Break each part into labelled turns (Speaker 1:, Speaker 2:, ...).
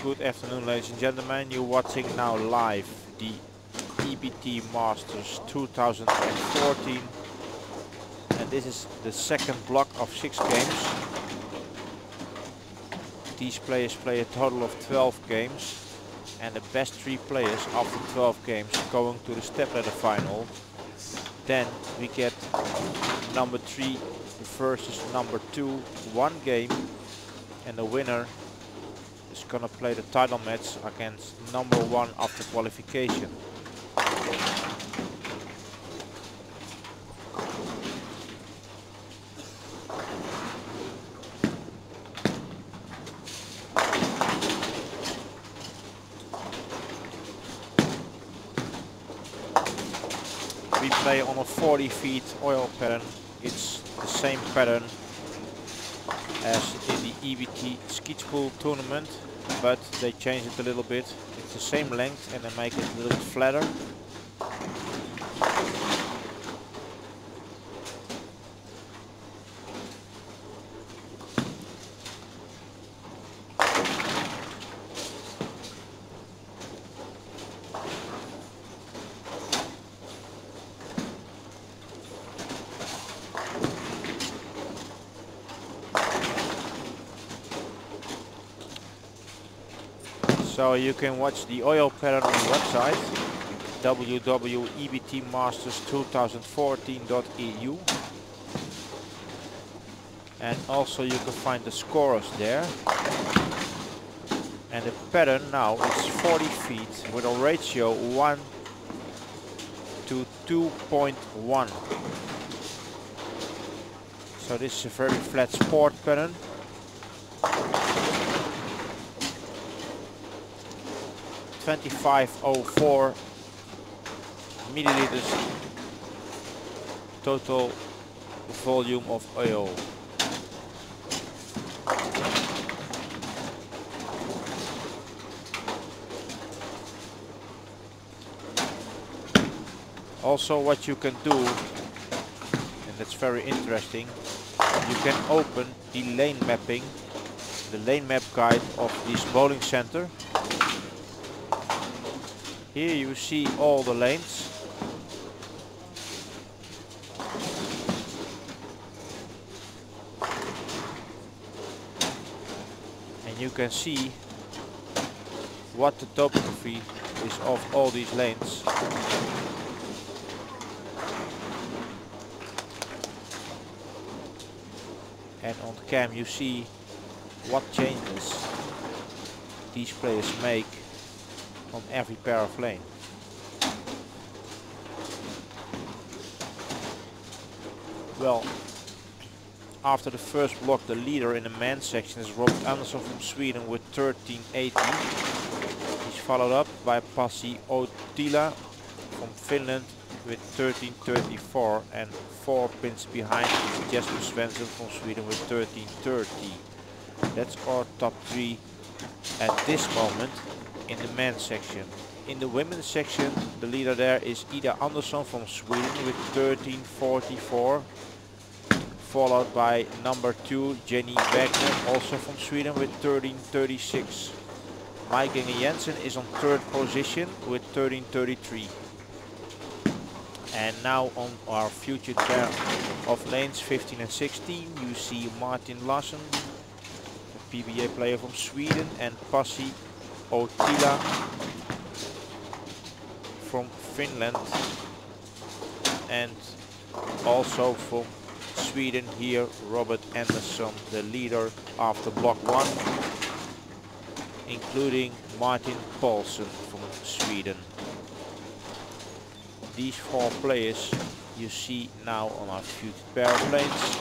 Speaker 1: Good afternoon, ladies and gentlemen. You're watching now live the EBT Masters 2014, and this is the second block of 6 games. These players play a total of 12 games, and the best 3 players after 12 games going to the stepladder final. Then we get number 3 versus number 2, 1 game, and the winner is gonna play the title match against number 1 after qualification. We play on a 40 feet oil pattern. It's the same pattern as in the EBT Skidspool tournament, but they change it a little bit. It's the same length and they make it a little bit flatter. So you can watch the oil pattern on the website www.ebtmasters2014.eu, and also you can find the scorers there. And the pattern now is 40 feet with a ratio 1 to 2.1. So this is a very flat sport pattern. $25.04 milliliters total volume of oil. Also, what you can do, and that's very interesting, you can open the lane mapping, the lane map guide of this bowling center. Here you see all the lanes. And you can see what the topography is of all these lanes. And on the cam you see what changes these players make on every pair of lane. Well, after the first block, the leader in the men's section is Robert Andersson from Sweden with 13.80. He's followed up by Pasi Otila from Finland with 13.34, and 4 pins behind is Jesper Svensson from Sweden with 13.30. That's our top 3 at this moment in the men's section. In the women's section, the leader there is Ida Andersson from Sweden with 13.44, followed by number 2 Jenny Wagner, also from Sweden with 13.36. Mike Inge Jensen is on 3rd position with 13.33. And now on our future pair of lanes 15 and 16, you see Martin Larsson, a PBA player from Sweden, and Pasi Otila from Finland, and also from Sweden here Robert Andersson, the leader after block 1, including Martin Paulsen from Sweden. These 4 players you see now on our future pair of lanes.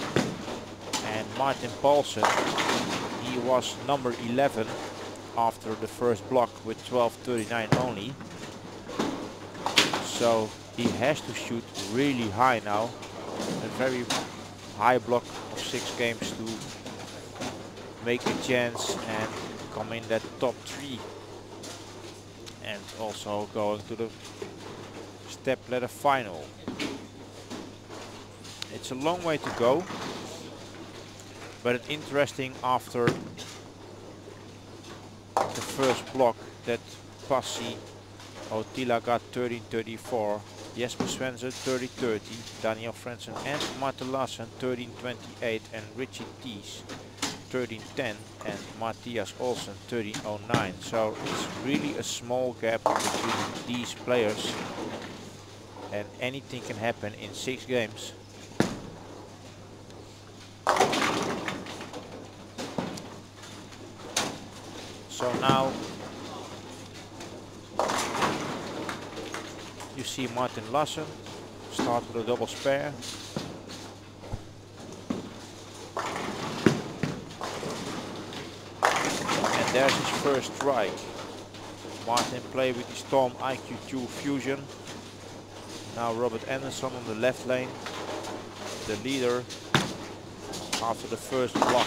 Speaker 1: And Martin Paulsen, he was number 11 after the first block with 12.39 only. So he has to shoot really high now. A very high block of 6 games to make a chance and come in that top 3. And also going to the stepladder final. It's a long way to go, but it's interesting after after first block that Passi Otila got 13-34, Jesper Svensson 30-30, Daniel Frentzen and Martin Larsen 13-28, and Richie Thies 13-10 and Matthias Olsen 13-09. So it's really a small gap between these players, and anything can happen in 6 games. So now you see Martin Larsen start with a double spare. And there's his first strike. Martin play with the Storm IQ2 Fusion. Now Robert Anderson on the left lane, the leader after the first block.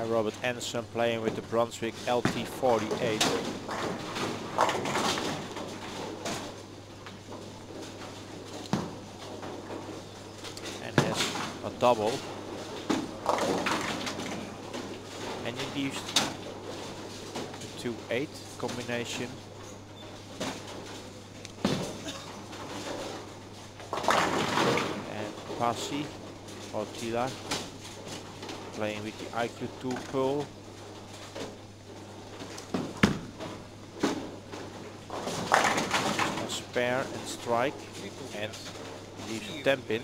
Speaker 1: Robert Anderson playing with the Brunswick LT48. And has a double. And induced the 2-8 combination. And Passi Otila playing with the IQ2 Pearl. A spare and strike, and leaves a 10 pin.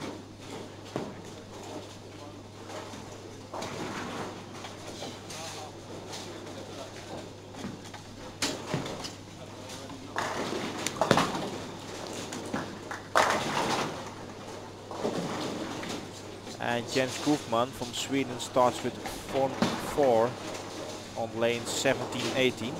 Speaker 1: And Jens Gufman from Sweden starts with 4 on lane 17-18.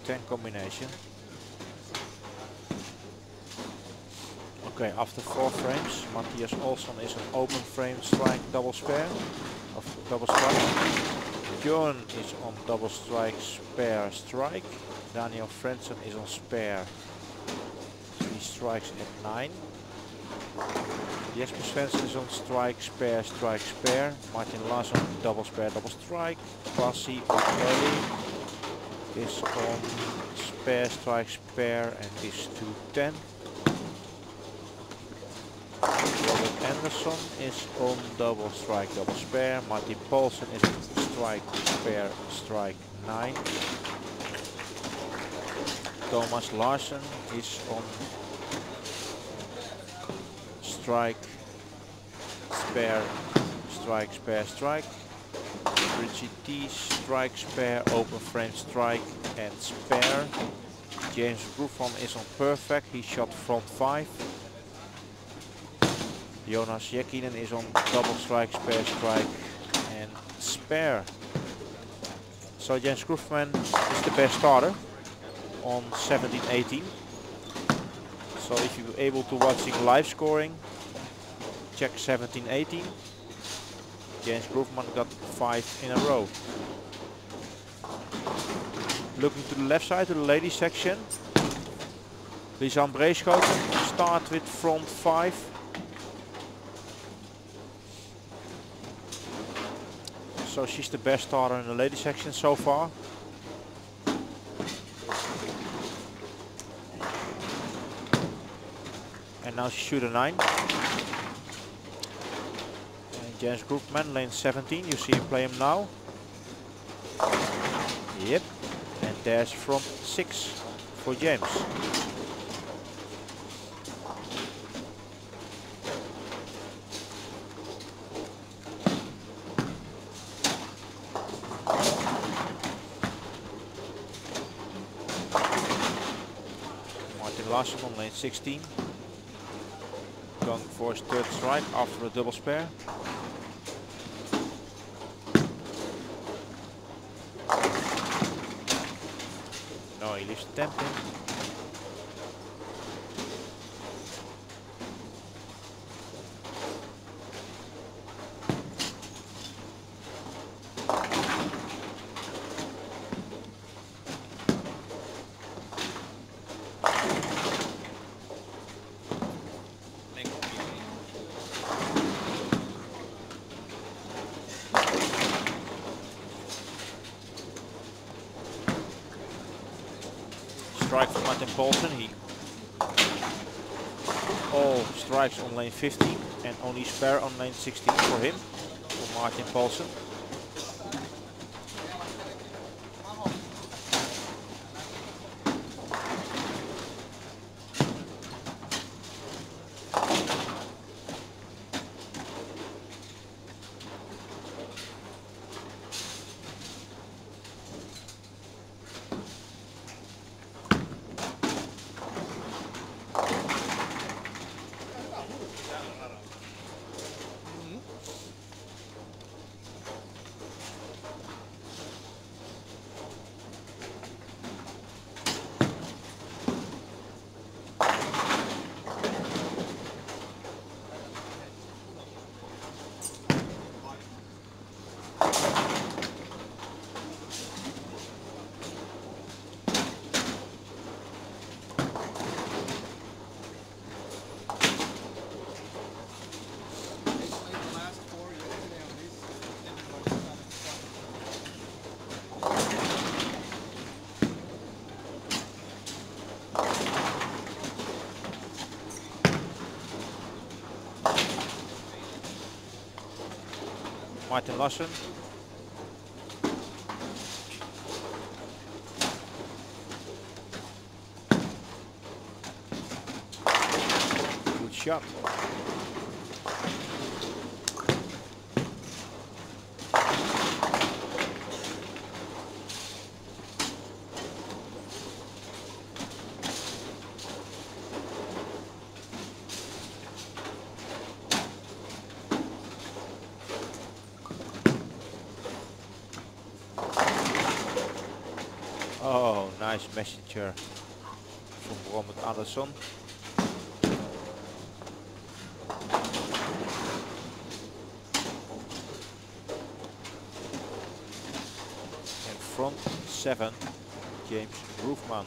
Speaker 1: 10 combination. Okay, after 4 frames, Matthias Olsson is an open frame strike double spare of double strike. Björn is on double strike spare strike. Daniel Frentzen is on spare 3 strikes at 9. Jesper Svensson is on strike spare strike spare. Martin Larsson double spare double strike. Pasi O'Kelly is on spare strike spare and is 210. Robert Anderson is on double strike double spare. Martin Paulsen is on strike spare strike 9. Thomas Larsen is on strike spare strike. Richie T strike spare open frame strike and spare. James Groofman is on perfect, he shot front 5. Jonas Jekkinen is on double strike spare strike and spare. So James Groofman is the best starter on 17-18. So if you're able to watching live scoring, check 17-18. James Groofman got 5 in a row. Looking to the left side, to the ladies section. Lisanne Breeschoten start with front 5. So she's the best starter in the ladies section so far. And now she shoot a 9. And James Groofman, lane 17. You see him play him now. Yep. And there's front 6 for James. Martin Larsson on lane 16. Going for his 3rd strike after a double spare. No, he leaves the 10 pin. Strike for Martin Paulsen. He all strikes on lane 15 and only spare on lane 16 for him, for Martin Paulsen. Martin Larsson. Good shot. Oh, nice messenger from Robert Anderson. And front 7, James Roofman.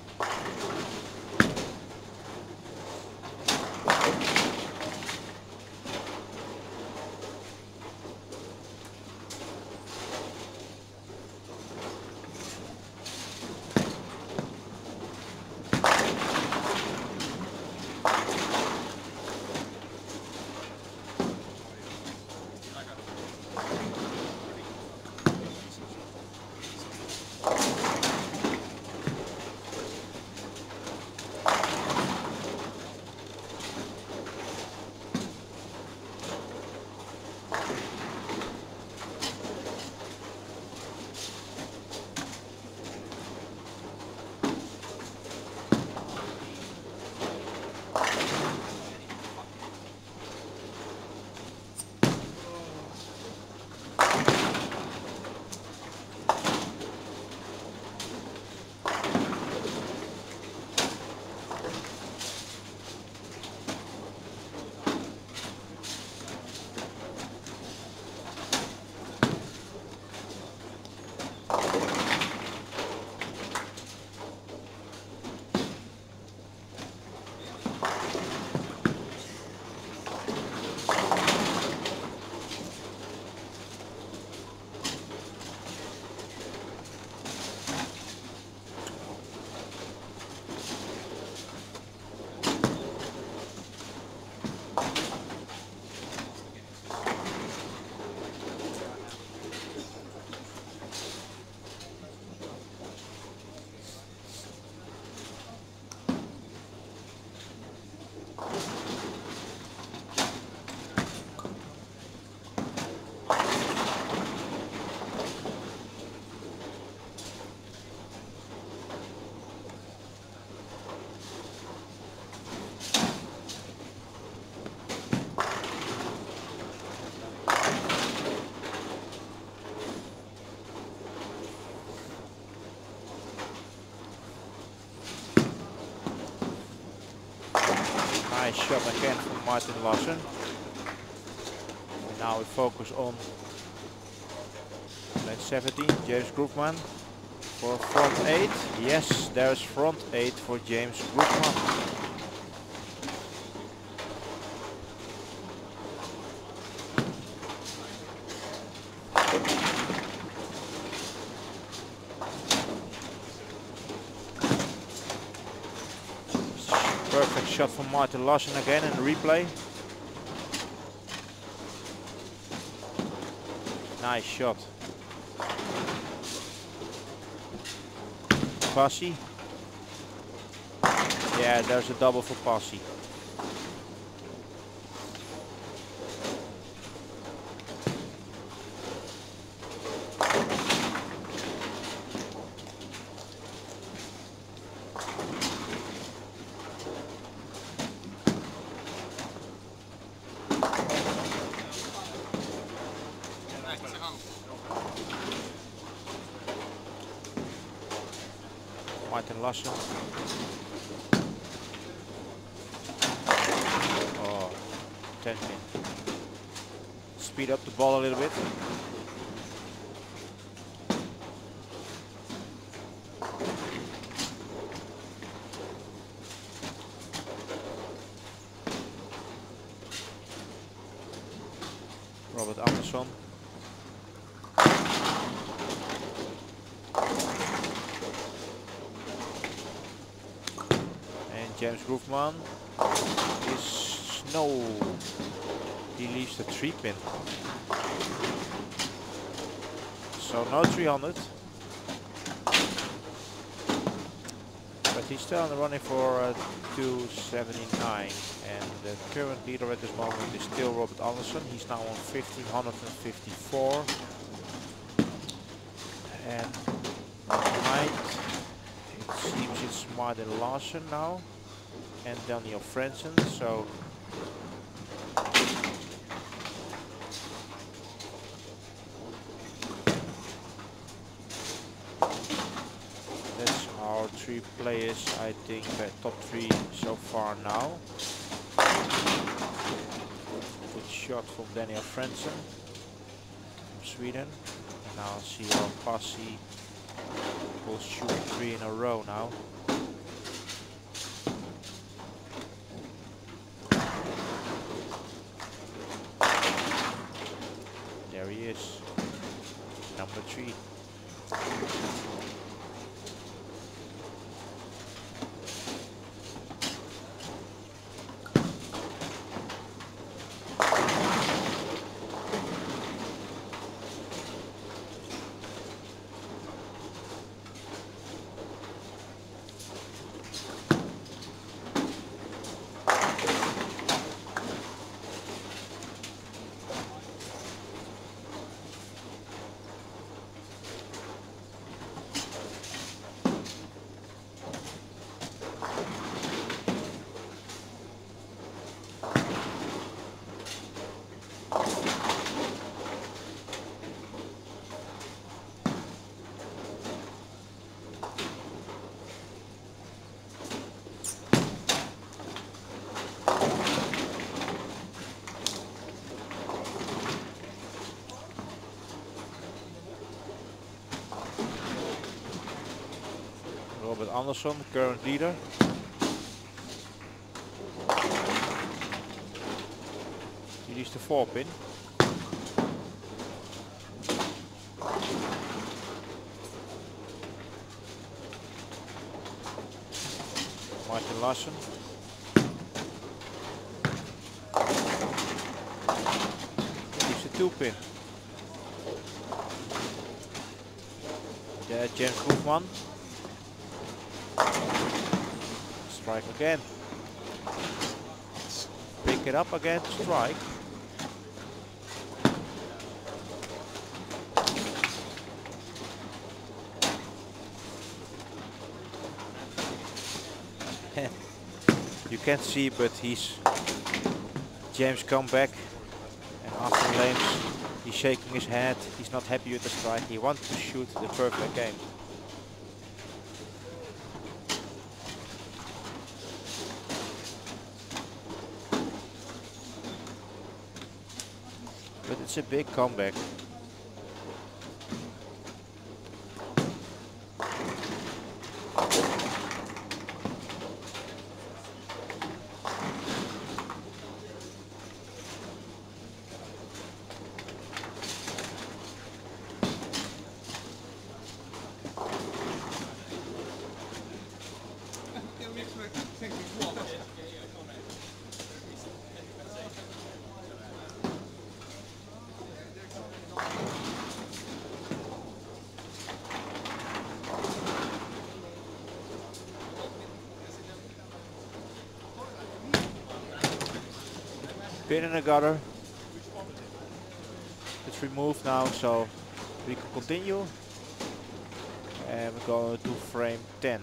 Speaker 1: Nice shot again from Martin Larsson. And now we focus on lane 17, James Groofman for front 8. Yes, there's front 8 for James Groofman. Perfect shot from Martin Larsson again in the replay. Nice shot. Passy. Yeah, there's a double for Passy. Martin Larsson. Oh, 10 pin. Speed up the ball a little bit. Robert Anderson. James Groofman is no. He leaves the 3 pin. So no 300. But he's still in the running for 279. And the current leader at this moment is still Robert Anderson. He's now on 1554. And tonight it seems it's Martin Larsson now. And Daniel Frentzen, so that's our 3 players, I think, top 3 so far now. Good shot from Daniel Frentzen from Sweden. And now I'll see how Pasi will shoot 3 in a row now. There he is, number 3. Robert Andersson, current leader. He leads the 4-pin. Martin Larsson. Leads the 2-pin. There, James Koopman. Strike again. Pick it up again, strike. You can't see, but James come back, and after lanes he's shaking his head. He's not happy with the strike. He wants to shoot the perfect game. But it's a big comeback. Pin in the gutter. It's removed now, so we can continue. And we go to frame 10.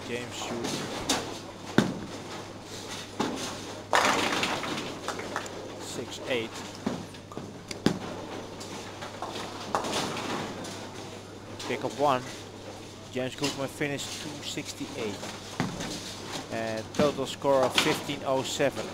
Speaker 1: James shoots 6-8. Pick up 1. James Koopman finished 268. And total score of 1507.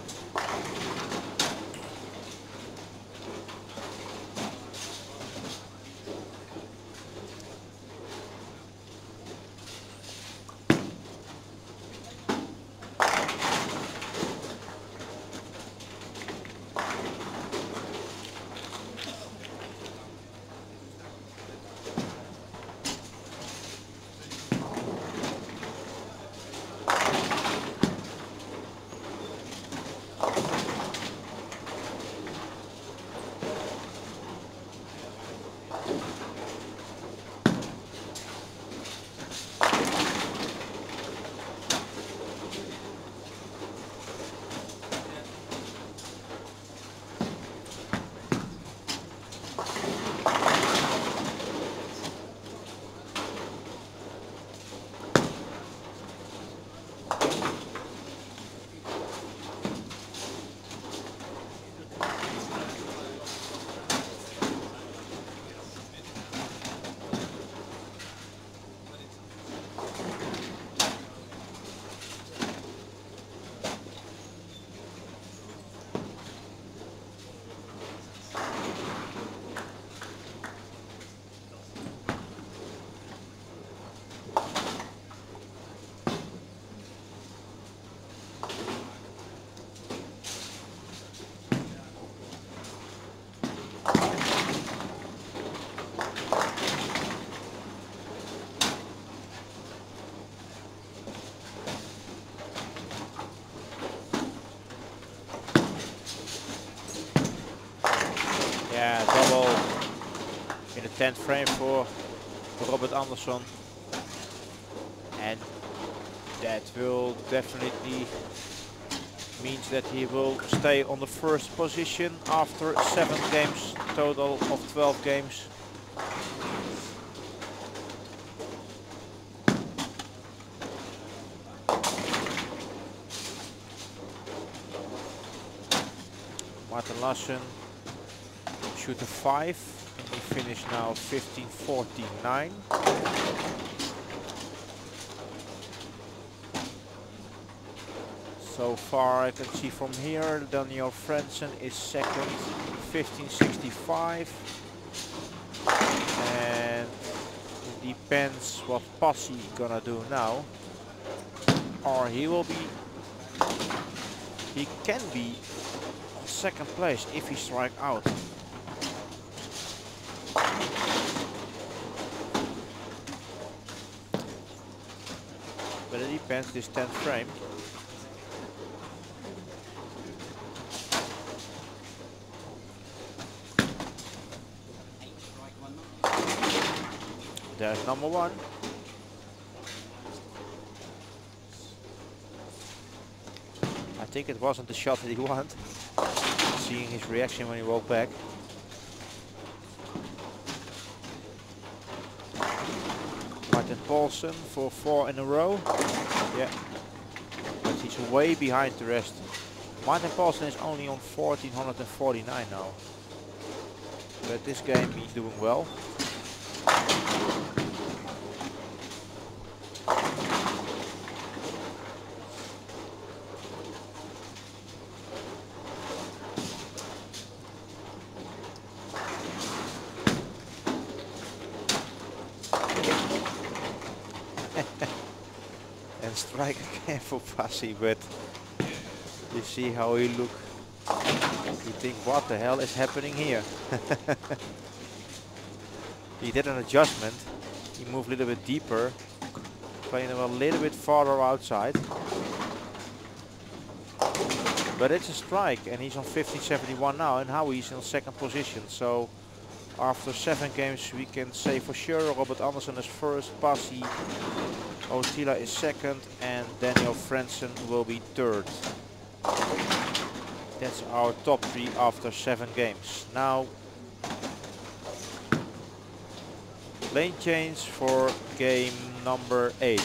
Speaker 1: in the 10th frame for Robert Andersson, and that will definitely means that he will stay on the first position after 7 games, total of 12 games. Martin Lassen shoot a 5, and he finished now 15-49. So far I can see from here, Daniel Frentzen is second, 15-65. And it depends what Passi gonna do now. Or he can be on second place if he strike out. But it depends, this 10th frame. There's number 1. I think it wasn't the shot that he wanted. Seeing his reaction when he walked back. Martin Paulsen for 4 in a row. Yeah. But he's way behind the rest. Martin Paulsen is only on 1449 now. But this game he's doing well. And strike again for Passi, but you see how he look. You think, what the hell is happening here? He did an adjustment. He moved a little bit deeper, playing him a little bit farther outside. But it's a strike, and he's on 1571 now, and Howie's in second position. So after 7 games, we can say for sure Robert Andersson is first, Passi Otila is second, and Daniel Frentzen will be third. That's our top 3 after 7 games. Now, lane change for game number 8.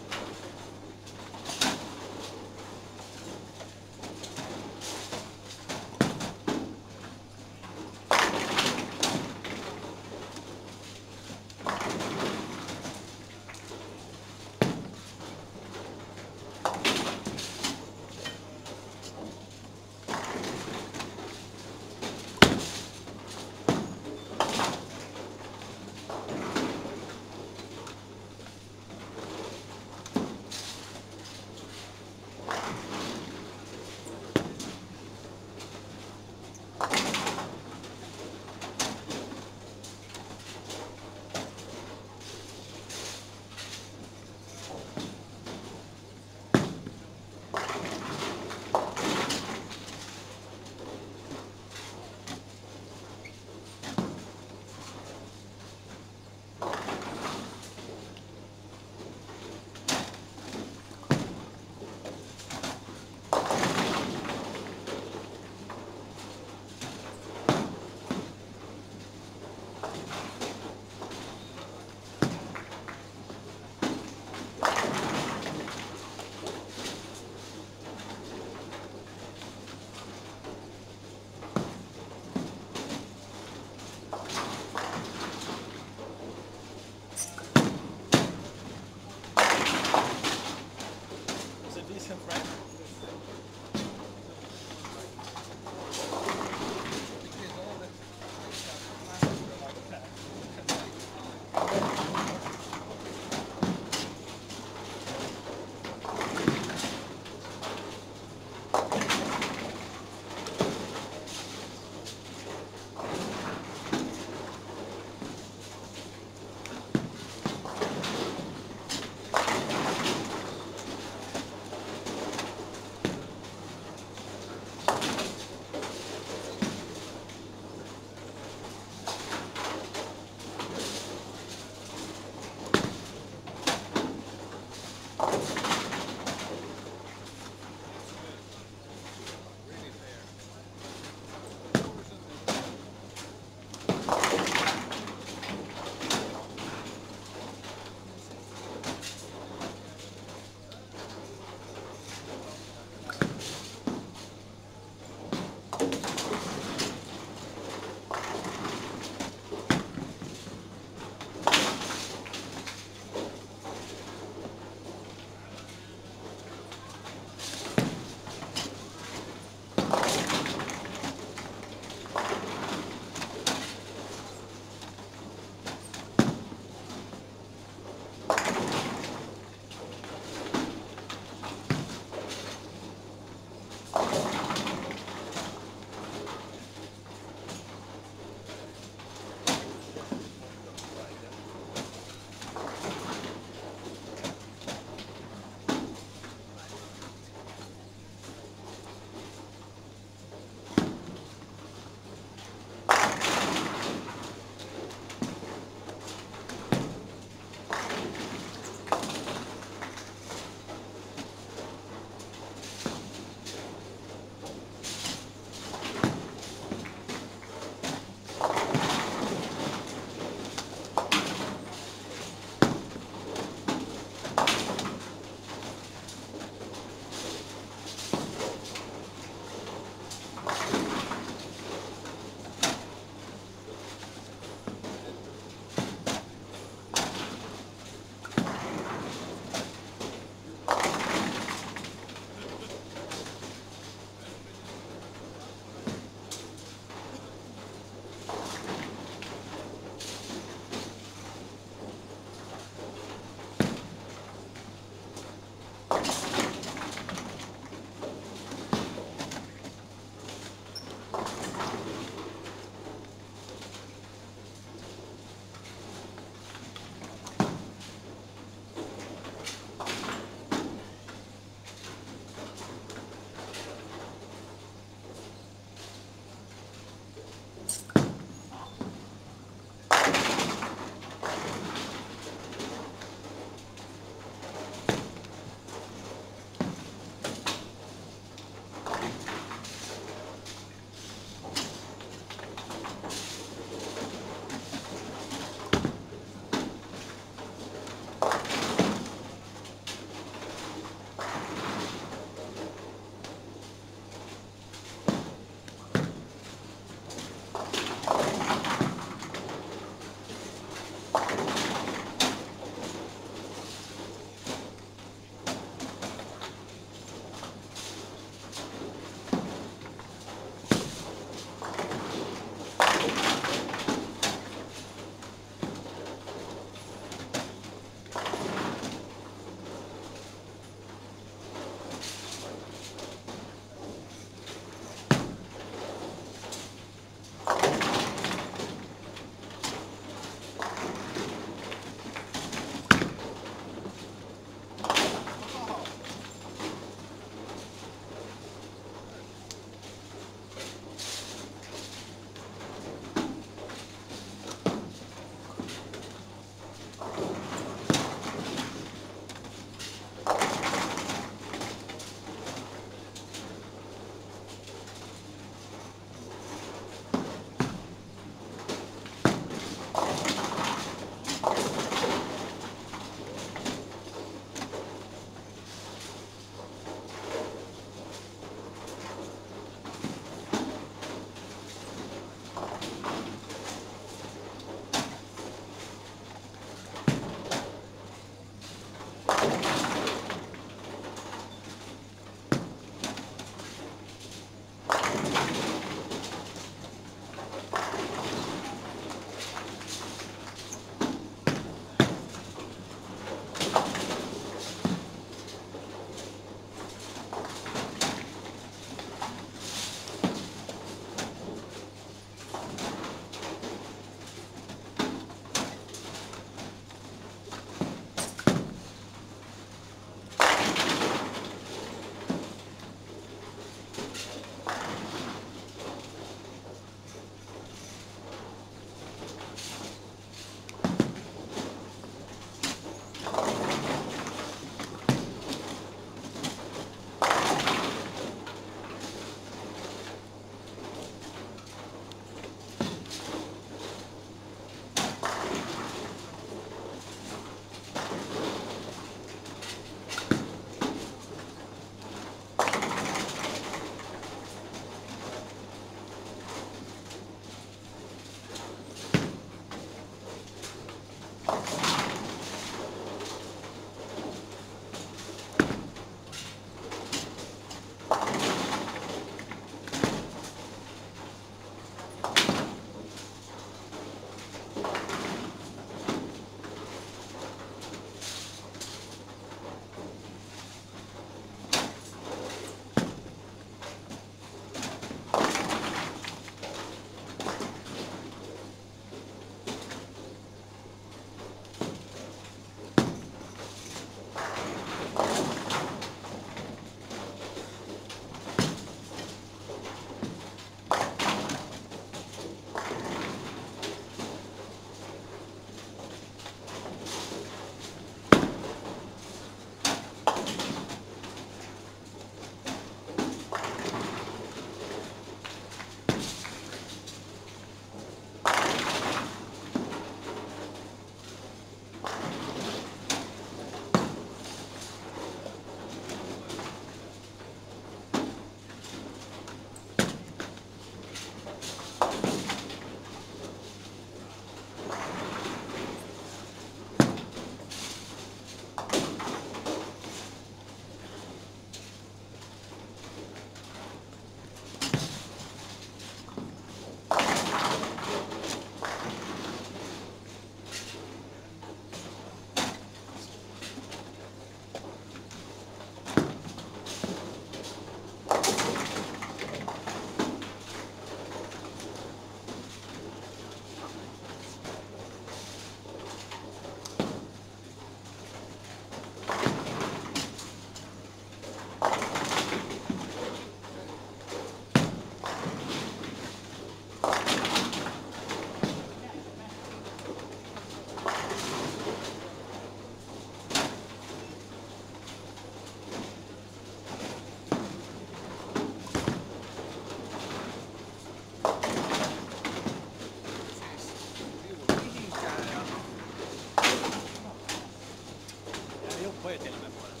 Speaker 2: får ju till och med på den.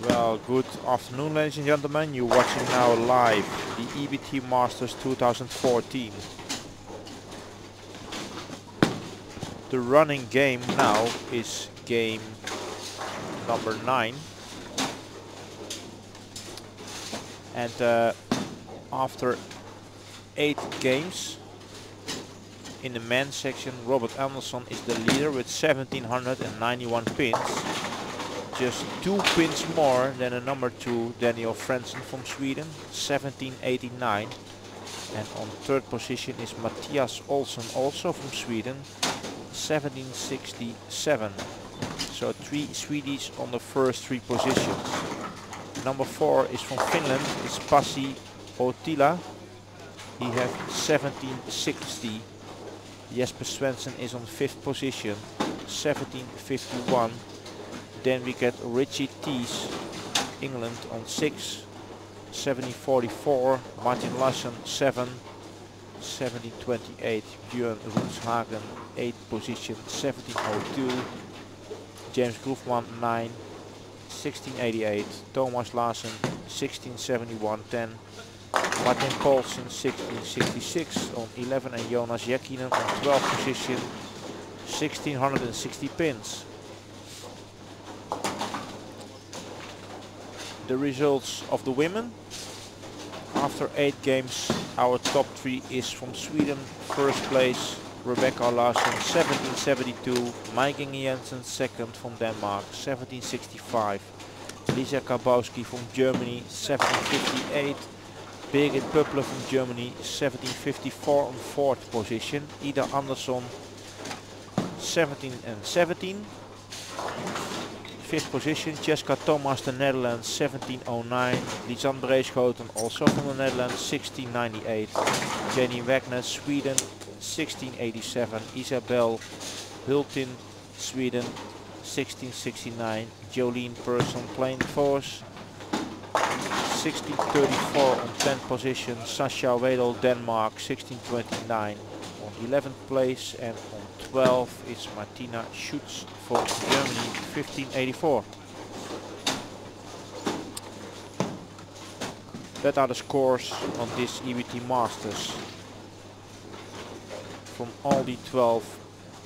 Speaker 1: Well, good afternoon, ladies and gentlemen. You're watching now live the EBT Masters 2014. The running game now is game number 9. And after 8 games in the men's section, Robert Anderson is the leader with 1791 pins. Just 2 pins more than the number 2, Daniel Frentzen from Sweden, 1789. And on 3rd position is Matthias Olsen, also from Sweden, 1767. So 3 Swedes on the first 3 positions. Number 4 is from Finland, it's Pasi Otila. He has 1760. Jesper Svensson is on 5th position, 1751. Then we get Richie Thies, England, on 6, 1744. Martin Lassen 7, 1728. Björn Roenshagen 8th position, 1702. James Groofman 9, 1688. Thomas Larsen 1671, 10. Martin Paulsen 1666 on 11, and Jonas Jäkinen on 12th position, 1660 pins. The results of the women. After 8 games, our top 3 is from Sweden. First place, Rebecca Larsen, 1772. Maiken Jensen, second from Denmark, 1765. Lisa Kabowski from Germany, 1758. Birgit Pöppler from Germany, 1754 on 4th position. Ida Andersson, 17 and 17. 5th position, Jessica Thomas, the Netherlands, 1709. Lisanne Breeschoten, also from the Netherlands, 1698. Jenny Wagner, Sweden, 1687. Isabel Hultin, Sweden, 1669. Jolene Persson, Plain Force, 1634 on 10th position. Sascha Wedel, Denmark, 1629 on 11th place, and on 12 is Martina Schutz from Germany, 1584. That are the scores on this EBT Masters from all the 12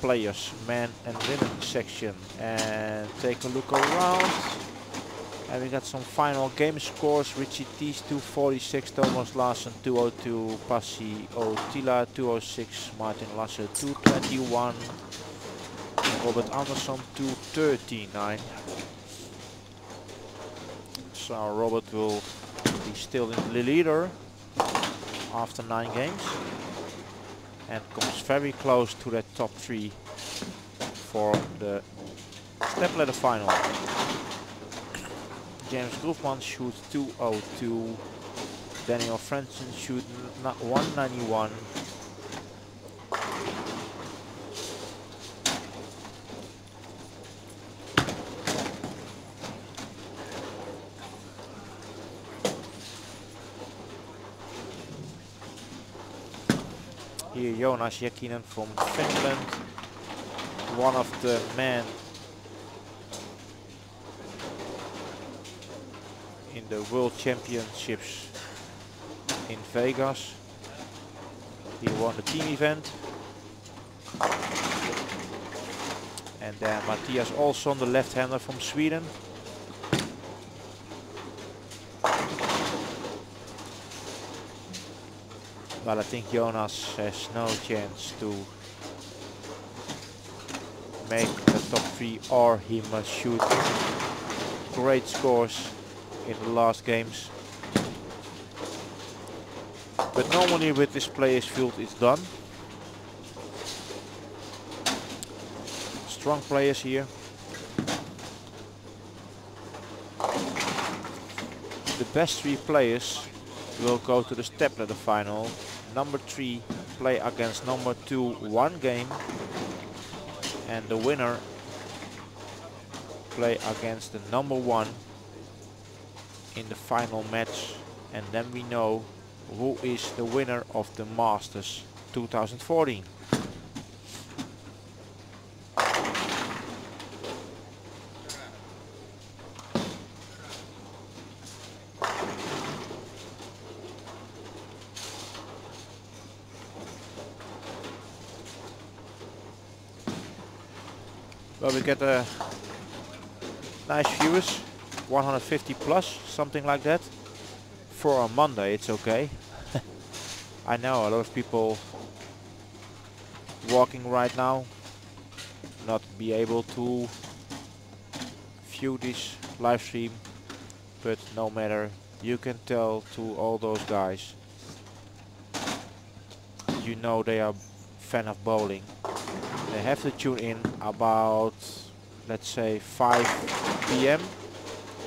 Speaker 1: players, men and women section. And take a look around. And we got some final game scores. Richie Thies 246, Thomas Larsen 202, Pasi Otila 206, Martin Lasse 221, Robert Anderson 239. So Robert will be still in the leader after 9 games. and comes very close to that top 3 for the stepladder final. James Groofman shoots 202. Daniel Frentzen shoots 191. Here Jonas Jäkinen from Finland, one of the men in the World Championships in Vegas. He won the team event. And then Matthias Olsson, the left-hander from Sweden. But I think Jonas has no chance to make the top 3, or he must shoot great scores in the last games. But normally with this players field it's done. Strong players here. The best 3 players will go to the stepladder final. Number 3 play against number 2 one game, and the winner play against the number 1 in the final match, and then we know who is the winner of the Masters 2014. Well, we get a nice viewers, 150 plus, something like that. For a Monday, it's okay. I know a lot of people walking right now, not be able to view this live stream, but no matter, you can tell to all those guys, you know they are fan of bowling. They have to tune in about, let's say, 5 PM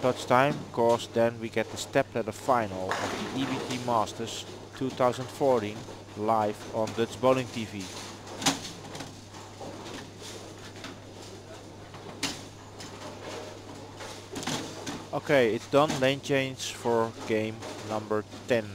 Speaker 1: Dutch time, because then we get the stepladder final of the EBT Masters 2014 live on Dutch Bowling TV. Okay, it's done. Lane change for game number 10.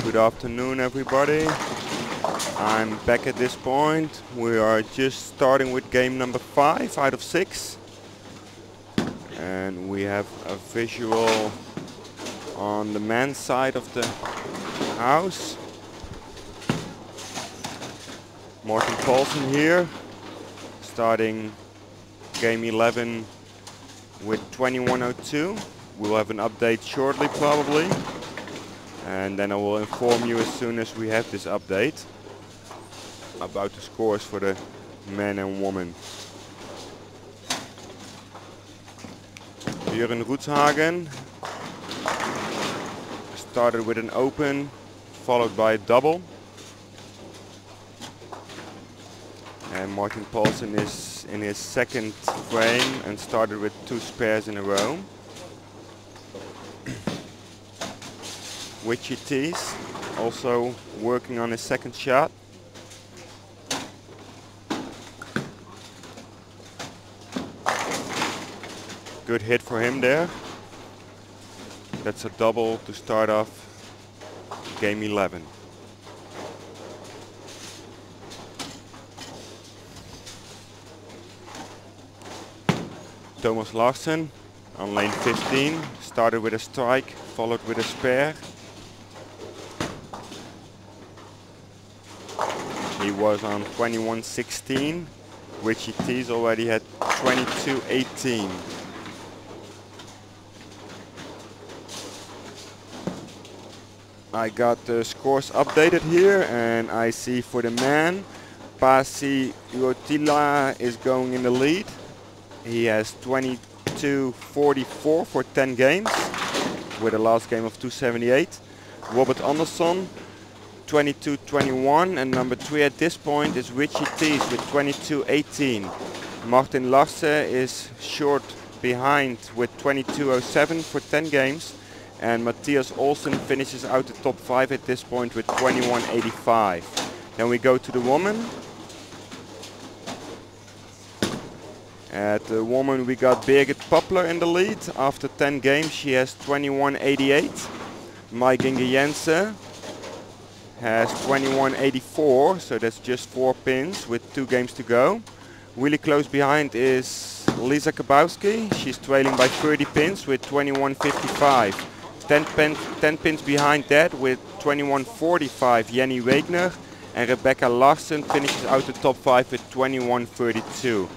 Speaker 2: Good afternoon, everybody. I'm back at this point. We are just starting with game number 5 out of 6. And we have a visual on the men's side of the house. Martin Paulsen here, starting game 11 with 2102. We'll have an update shortly probably. And then I will inform you as soon as we have this update about the scores for the men and women. Here in Roetshagen, started with an open, followed by a double. And Martin Paulsen is in his second frame and started with 2 spares in a row. Wichita's also working on his second shot. Good hit for him there. That's a double to start off game 11. Thomas Larsen on lane 15. Started with a strike, followed with a spare. He was on 21.16, which he tees already had 22.18. I got the scores updated here, and I see for the man, Pasi Uotila is going in the lead. He has 22.44 for 10 games, with a last game of 278. Robert Andersson, 22.21, and number 3 at this point is Richie Tees with 22.18. Martin Larse is short behind with 22.07 for 10 games. And Matthias Olsen finishes out the top 5 at this point with 21.85. Then we go to the woman. At the woman we got Birgit Poppler in the lead. After 10 games she has 21.88. Mai Inge Jensen has 21.84, so that's just 4 pins with 2 games to go. Really close behind is Lisa Kabowski. She's trailing by 30 pins with 21.55. 10 pins behind that with 21.45 Jenny Wegner, and Rebecca Larsen finishes out the top 5 with 21.32.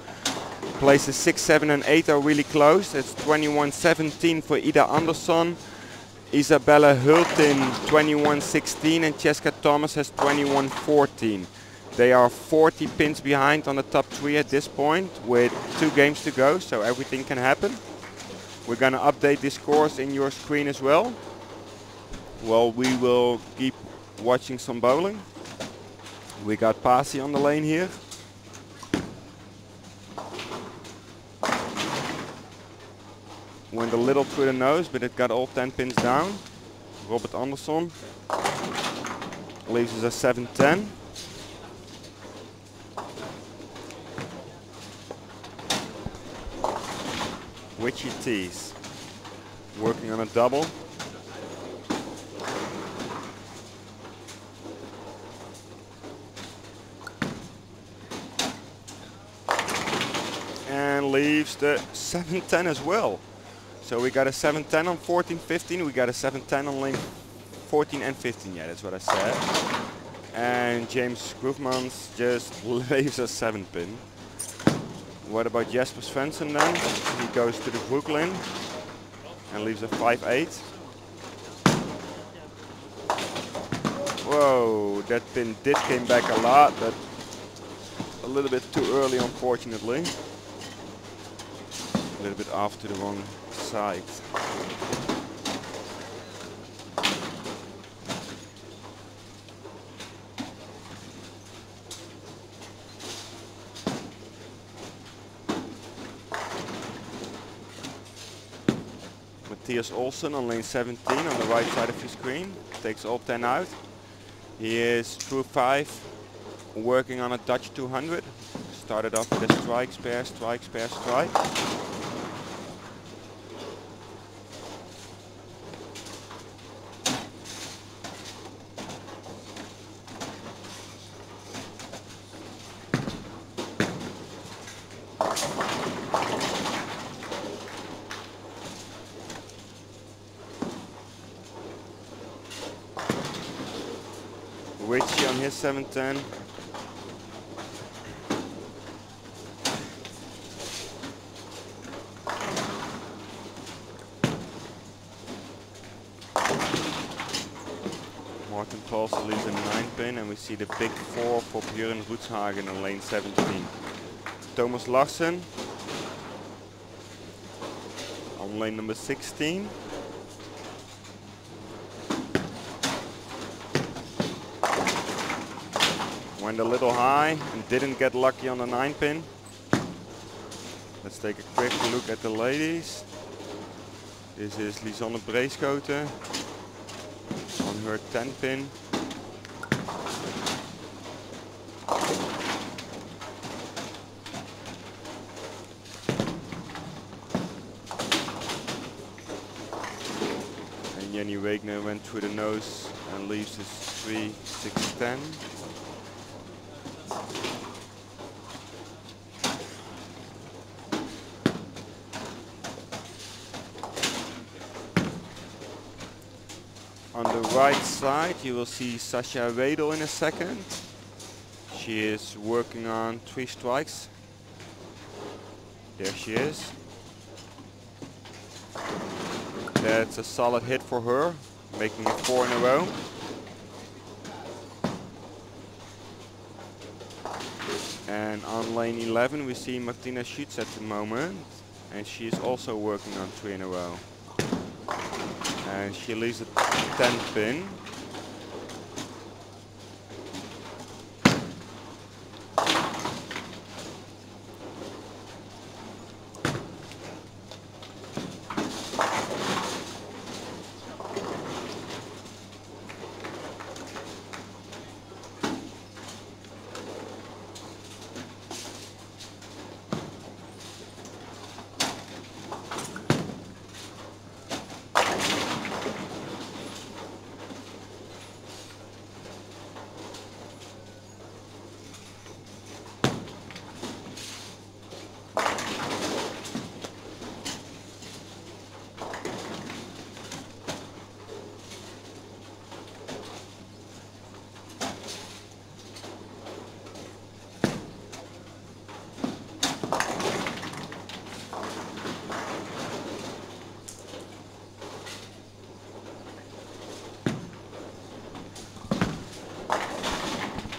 Speaker 2: Places 6, 7 and 8 are really close. It's 21.17 for Ida Andersson, Isabella Hultin 21.16, and Cheska Thomas has 21.14. They are 40 pins behind on the top 3 at this point with 2 games to go, so everything can happen. We're going to update the scores in your screen as well. Well, we will keep watching some bowling. We got Pasi on the lane here. Went a little through the nose, but it got all 10 pins down. Robert Andersson leaves us a 7-10. Richie Tees working on a double. And leaves the 7-10 as well. So we got a 7-10 on 14-15. We got a 7-10 on lane 14 and 15. Yeah, that's what I said. And James Groofmans just leaves a 7-pin. What about Jesper Svensson then? He goes to the Brooklyn and leaves a 5-8. Whoa, that pin did came back a lot, but a little bit too early unfortunately. A little bit off to the wrong side. Matthias Olsen on lane 17 on the right side of your screen. Takes all 10 out. He is through 5, working on a Dutch 200. Started off with a strike, spare, strike, spare, strike. Richie on his 7-10. Martin Paulsen leaves a 9-pin, and we see the big 4 for Björn Roetshagen on lane 17. Thomas Larsen on lane number 16. Went a little high and didn't get lucky on the 9-pin. Let's take a quick look at the ladies. This is Lisanne Breeskoten on her 10-pin. And Jenny Wegner went through the nose and leaves his 3-6-10. On the right side you will see Sasha Wedel in a second. She is working on 3 strikes. There she is. That's a solid hit for her, making it 4 in a row. And on lane 11 we see Martina Schütz at the moment, and she is also working on 3 in a row. And she leaves a 10 pin.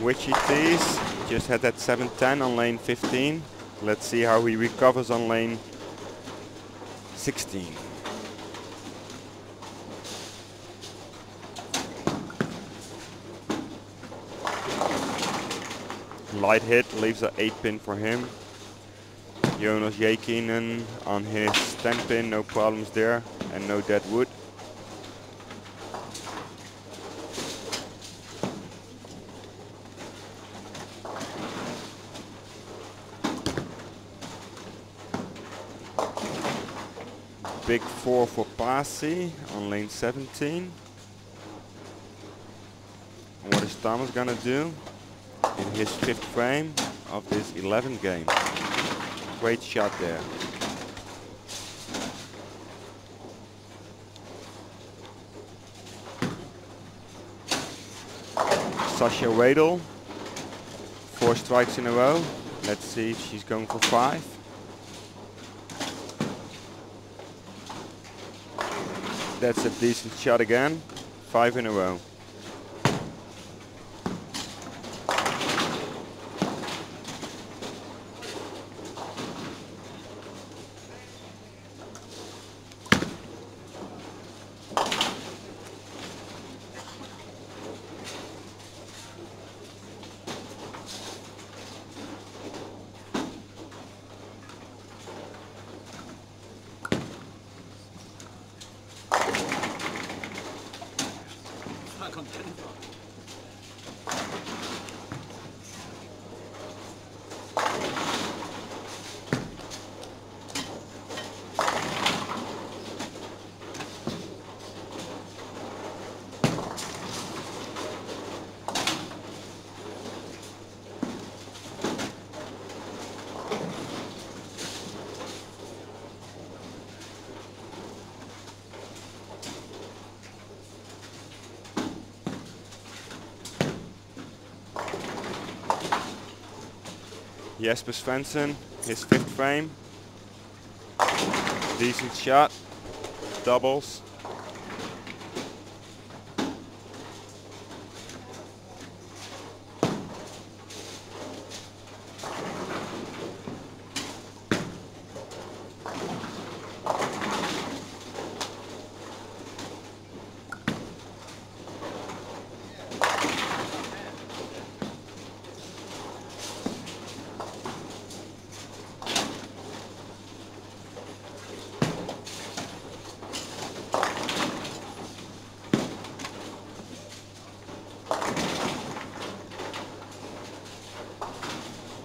Speaker 2: Witchy Tease just had that 7-10 on lane 15. Let's see how he recovers on lane 16. Light hit leaves an 8 pin for him. Jonas Jekinen on his 10 pin, no problems there, and no dead wood. Big 4 for Pasi on lane 17. And what is Thomas gonna do in his 5th frame of this 11th game? Great shot there. Sasha Wedel, 4 strikes in a row. Let's see if she's going for 5. That's a decent shot again. 5 in a row. Jesper Svensson, his 5th frame. Decent shot, doubles.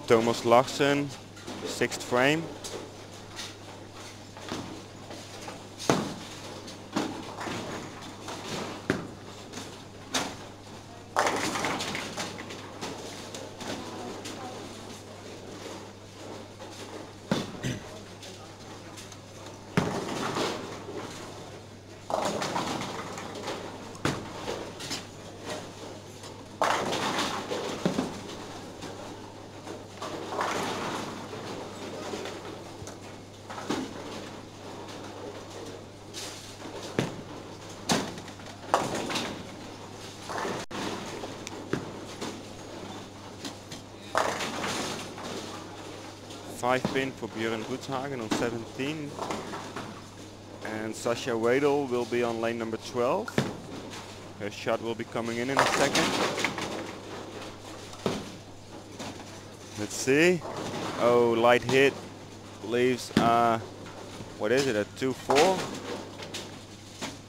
Speaker 2: Thomas Larsen, 6th frame. 5-pin for Björn Gutshagen on 17. And Sasha Wedel will be on lane number 12. Her shot will be coming in a second. Let's see. Oh, light hit. Leaves, what is it, a 2-4?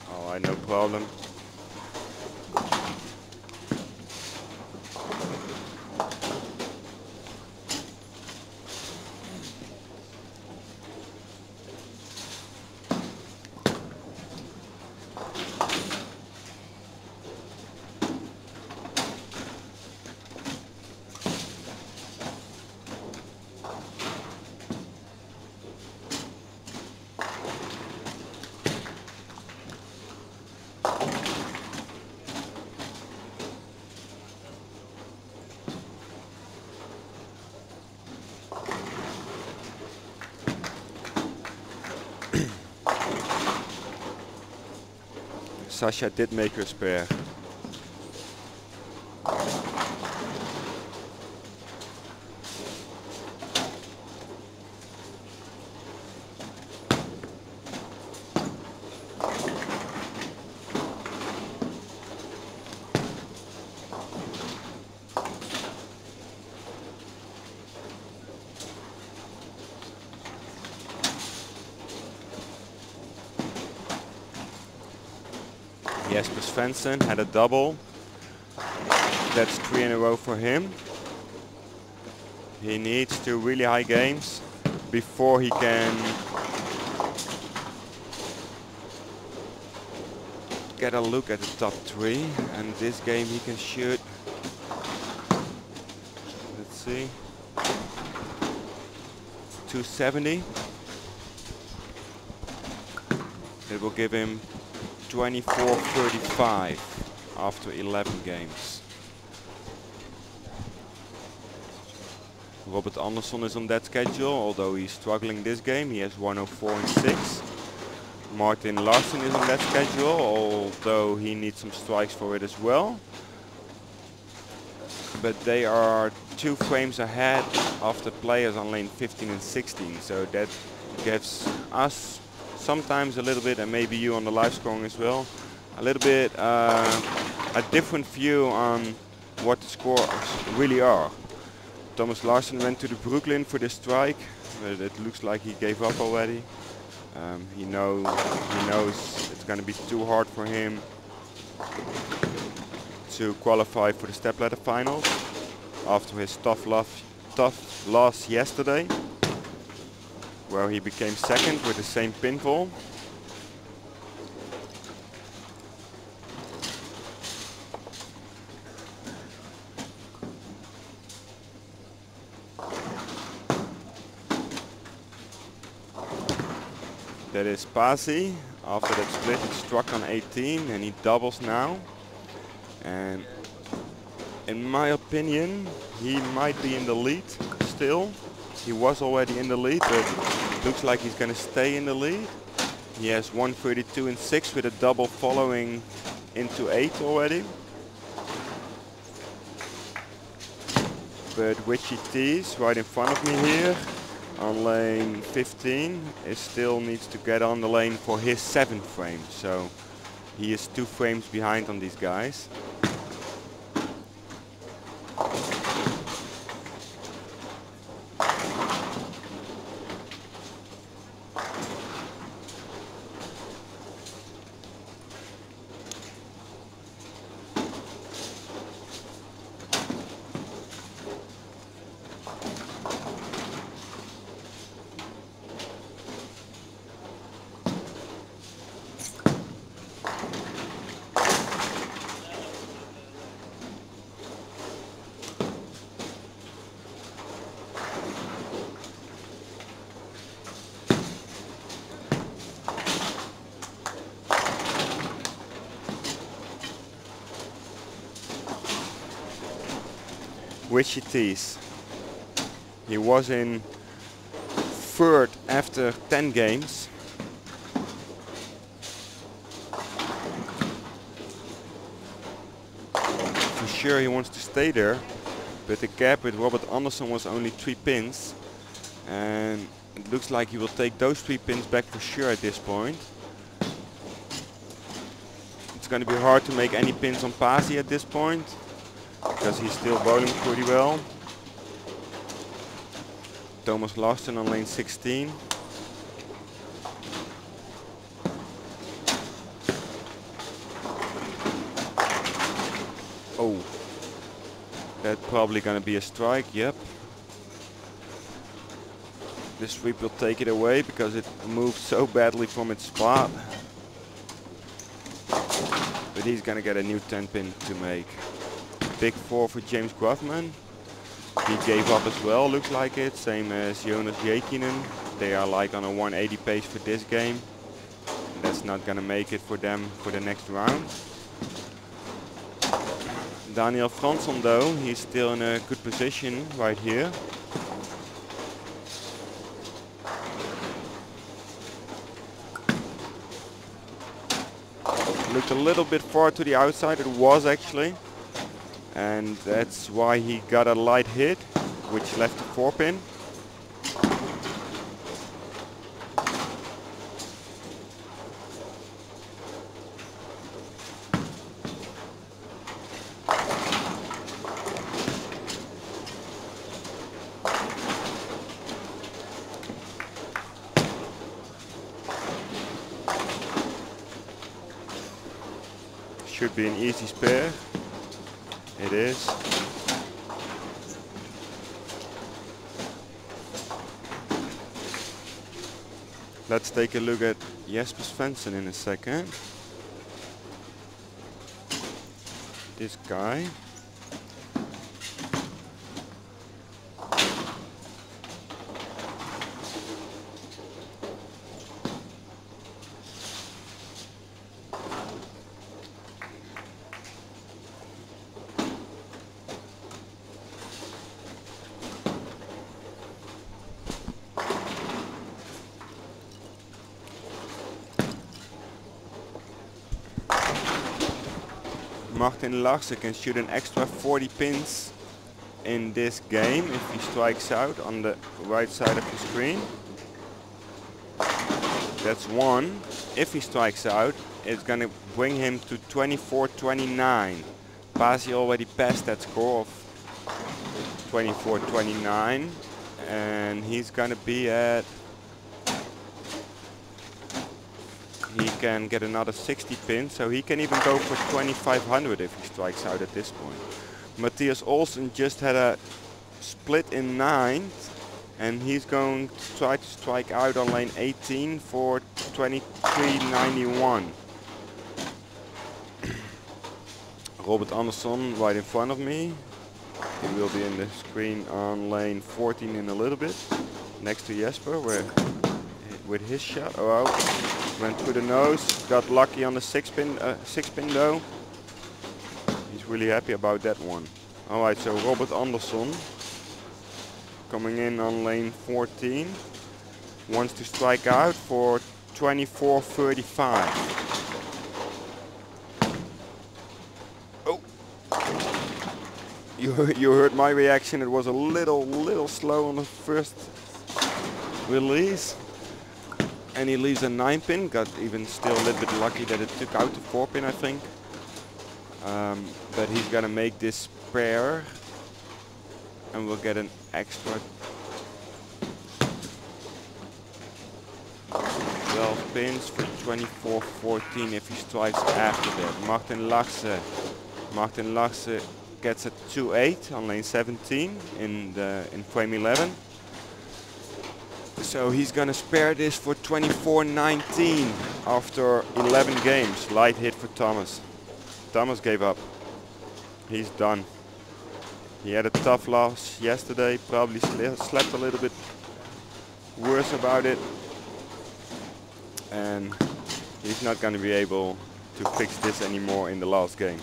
Speaker 2: Oh, no problem. Sasha did make her spare. Jesper Svensson had a double. That's 3 in a row for him. He needs 2 really high games before he can get a look at the top 3. And this game he can shoot. Let's see. 270. It will give him 24-35 after 11 games. Robert Andersson is on that schedule, although he's struggling this game. He has 104-6. Martin Larsson is on that schedule, although he needs some strikes for it as well. But they are 2 frames ahead of the players on lane 15 and 16, so that gives us sometimes a little bit, and maybe you on the live scoring as well, a little bit a different view on what the scores really are. Thomas Larsson went to the Brooklyn for the strike, but it looks like he gave up already. He knows it's going to be too hard for him to qualify for the stepladder finals after his tough loss yesterday, where he became second with the same pinfall. That is Pasi. After that split, he struck on 18 and he doubles now. And in my opinion, he might be in the lead still. He was already in the lead, but looks like he's going to stay in the lead. He has 132-6 with a double following into 8 already. But Witchy T's right in front of me here on lane 15 still needs to get on the lane for his 7th frame. So he is 2 frames behind on these guys. Witchy T's. He was in 3rd after 10 games. For sure he wants to stay there, but the gap with Robert Andersson was only 3 pins. And it looks like he will take those 3 pins back for sure at this point. It's going to be hard to make any pins on Pasi at this point, because he's still bowling pretty well. Thomas Larsen on lane 16. Oh, that's probably going to be a strike, yep. This sweep will take it away because it moved so badly from its spot. But he's going to get a new 10 pin to make. Big 4 for James Gruffman. He gave up as well, looks like it. Same as Jonas Jekinen. They are like on a 180 pace for this game. That's not going to make it for them for the next round. Daniel Fransson though, he's still in a good position right here. Looked a little bit far to the outside, it was actually. And that's why he got a light hit, which left the 4 pin. Should be an easy spare. It is. Let's take a look at Jesper Svensson in a second. This guy. Martin Larsen can shoot an extra 40 pins in this game if he strikes out on the right side of the screen. That's 1. If he strikes out, it's going to bring him to 24-29. Pasi already passed that score of 24-29, and he's going to be at... He can get another 60 pins, so he can even go for 2500 if he strikes out at this point. Matthias Olsen just had a split in 9th, and he's going to try to strike out on lane 18 for 23.91. Robert Andersson right in front of me. He will be in the screen on lane 14 in a little bit, next to Jesper, where with his shot. Oh, went through the nose, got lucky on the 6 pin though. He's really happy about that one. Alright, so Robert Andersson coming in on lane 14 wants to strike out for 24.35. Oh, you heard my reaction. It was a little slow on the first release. And he leaves a 9 pin, got even still a little bit lucky that it took out the 4 pin, I think. But he's gonna make this spare, and we'll get an extra 12 pins for 24.14 if he strikes after that. Martin Larsen gets a 2-8 on lane 17 in frame 11. So he's gonna spare this for 24.19 after 11 games. Light hit for Thomas. Thomas gave up. He's done. He had a tough loss yesterday, probably slept a little bit worse about it. And he's not gonna be able to fix this anymore in the last game.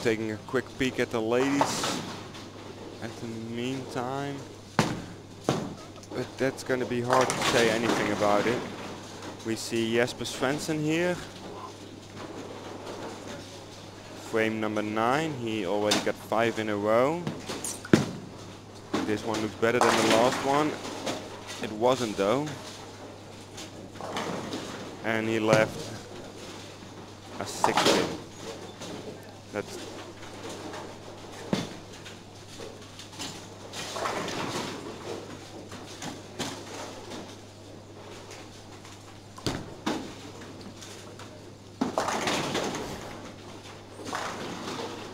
Speaker 2: taking a quick peek at the ladies at the meantime. But that's going to be hard to say anything about it. We see Jesper Svensson here. Frame number 9. He already got 5 in a row. This one looks better than the last one. It wasn't though. And he left a 6 pin. That's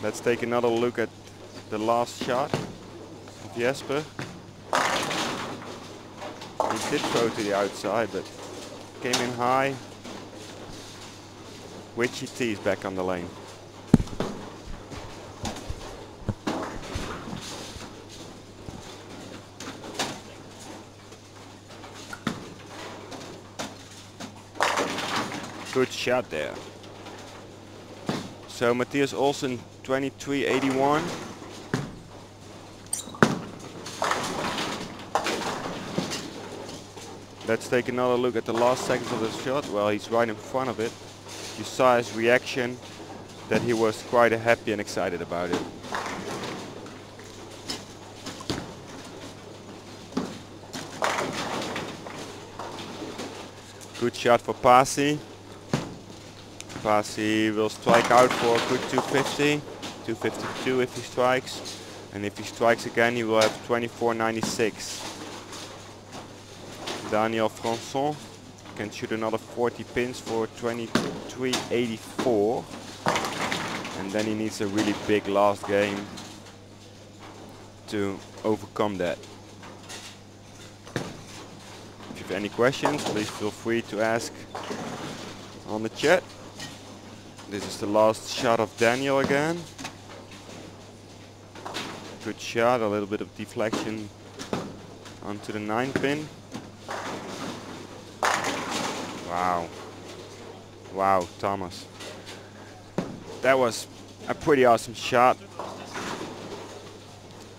Speaker 2: Let's take another look at the last shot of Jesper. He did throw to the outside, but came in high. Witchy T's back on the lane. Good shot there. So Matthias Olsen 23.81. Let's take another look at the last seconds of the shot. Well, he's right in front of it. You saw his reaction, that he was quite happy and excited about it. Good shot for Pasi. Pasi will strike out for a good 250. 252 if he strikes. And if he strikes again, he will have 24.96. Daniel Franson can shoot another 40 pins for 23.84. And then he needs a really big last game to overcome that. If you have any questions, please feel free to ask on the chat. This is the last shot of Daniel again. Good shot, a little bit of deflection onto the 9 pin. Wow. Wow, Thomas. That was a pretty awesome shot.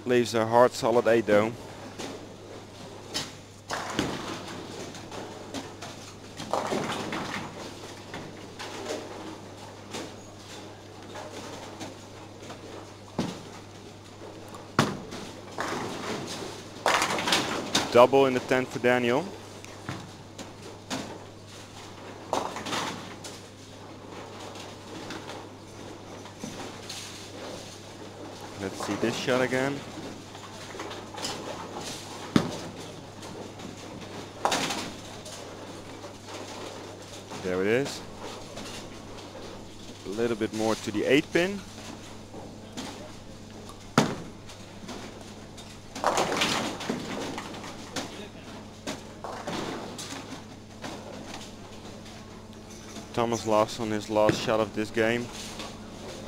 Speaker 2: Leaves a hard solid 8 though. Double in the 10 for Daniel. Let's see this shot again. There it is. A little bit more to the 8 pin. Thomas lost on his last shot of this game.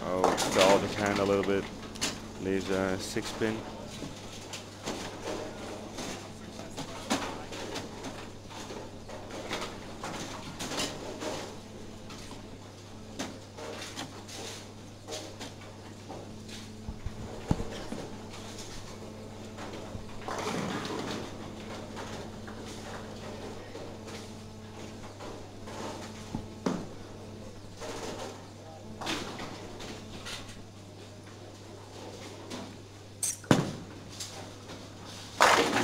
Speaker 2: Oh, fell off his hand a little bit. Leaves a 6 pin.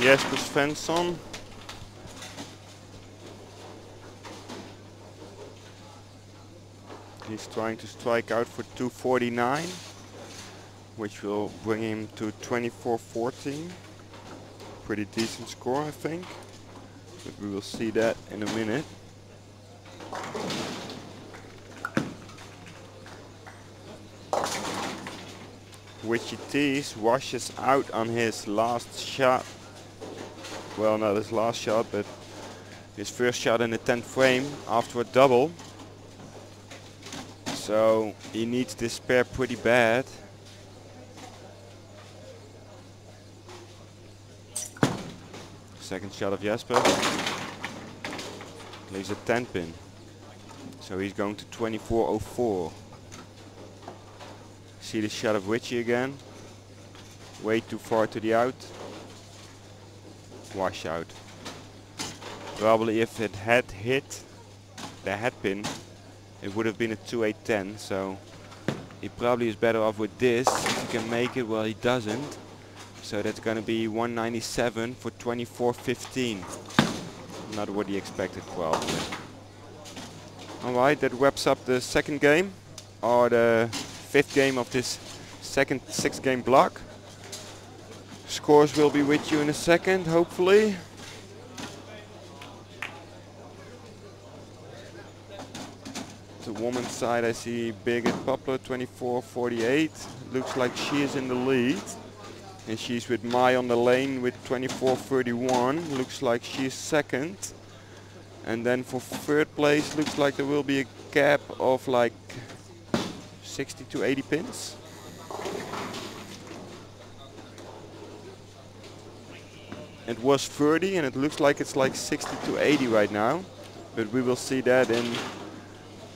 Speaker 2: Jesper Svensson. He's trying to strike out for 249, which will bring him to 24.14. Pretty decent score, I think. But we will see that in a minute. Witchy Tees washes out on his last shot. Well, not his last shot, but his first shot in the 10th frame after a double. So he needs this pair pretty bad. Second shot of Jesper. Leaves a 10 pin. So he's going to 24.04. See the shot of Richie again. Way too far to the out. Wash out. Probably if it had hit the head pin, it would have been a 2-8-10. So he probably is better off with this. If he can make it, well, he doesn't. So that's gonna be 197 for 24-15. Not what he expected, probably. Alright, that wraps up the second game, or the fifth game of this second 6-game block. Scores will be with you in a second, hopefully. The woman's side, I see Birgit Poplar, 24-48. Looks like she is in the lead. And she's with Mai on the lane with 24-31. Looks like she's second. And then for third place, looks like there will be a gap of like 60 to 80 pins. It was 30 and it looks like it's like 60 to 80 right now. But we will see that in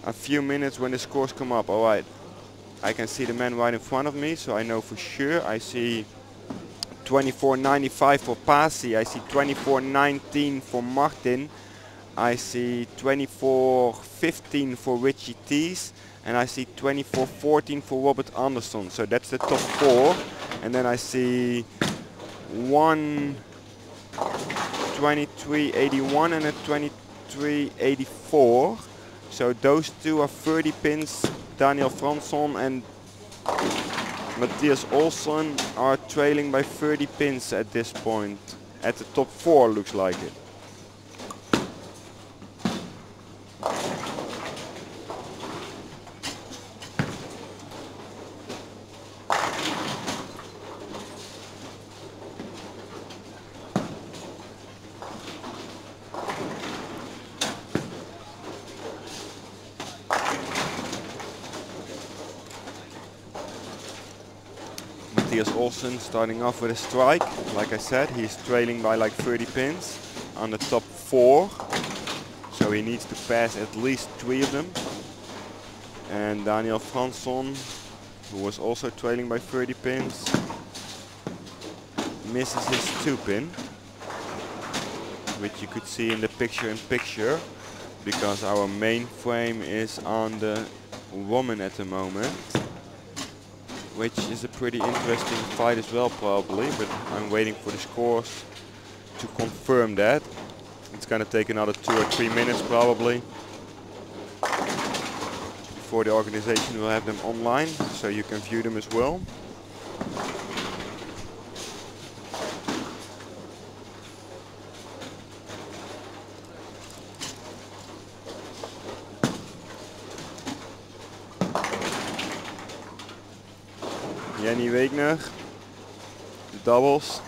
Speaker 2: a few minutes when the scores come up. Alright, I can see the man right in front of me, so I know for sure. I see 24.95 for Pasi, I see 24.19 for Martin, I see 24.15 for Richie Tees, and I see 24.14 for Robert Anderson. So that's the top 4. And then I see one 23.81 and a 23.84. So those two are 30 pins. Daniel Fransson and Matthias Olsson are trailing by 30 pins at this point. At the top 4 looks like it. Matthias Olsson starting off with a strike. Like I said, he's trailing by like 30 pins on the top 4. So he needs to pass at least 3 of them. And Daniel Fransson, who was also trailing by 30 pins, misses his 2-pin, which you could see in the picture-in-picture, because our main frame is on the woman at the moment. Which is a pretty interesting fight as well, probably, but I'm waiting for the scores to confirm that. It's gonna take another 2 or 3 minutes probably before the organization will have them online, so you can view them as well. Jenny Wegner, the doubles,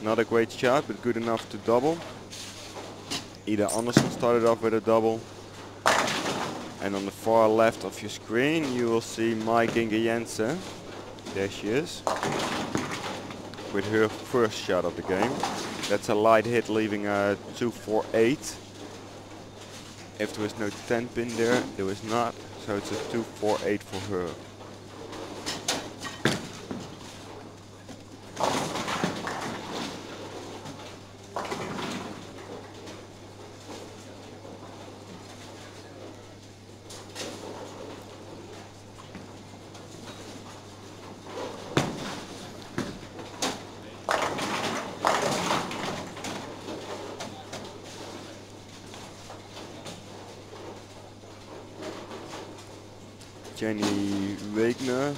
Speaker 2: not a great shot but good enough to double. Ida Anderson started off with a double. And on the far left of your screen you will see Mai Ginge Jensen. There she is, with her first shot of the game. That's a light hit, leaving a 2-4-8. If there was no 10 pin there, there was not, so it's a 2-4-8 for her. Jenny Wegner.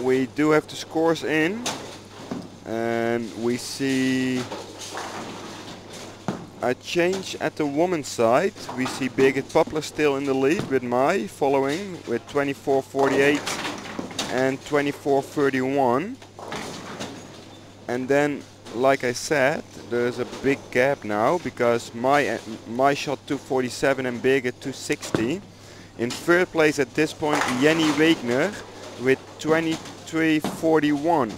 Speaker 2: We do have the scores in, and we see a change at the woman's side. We see Birgit Poplar still in the lead with Mai following with 24.48 and 24.31. And then, like I said, there's a big gap now because Mai shot 2.47 and Birgit 2.60. In third place at this point, Jenny Wegner with 23.41.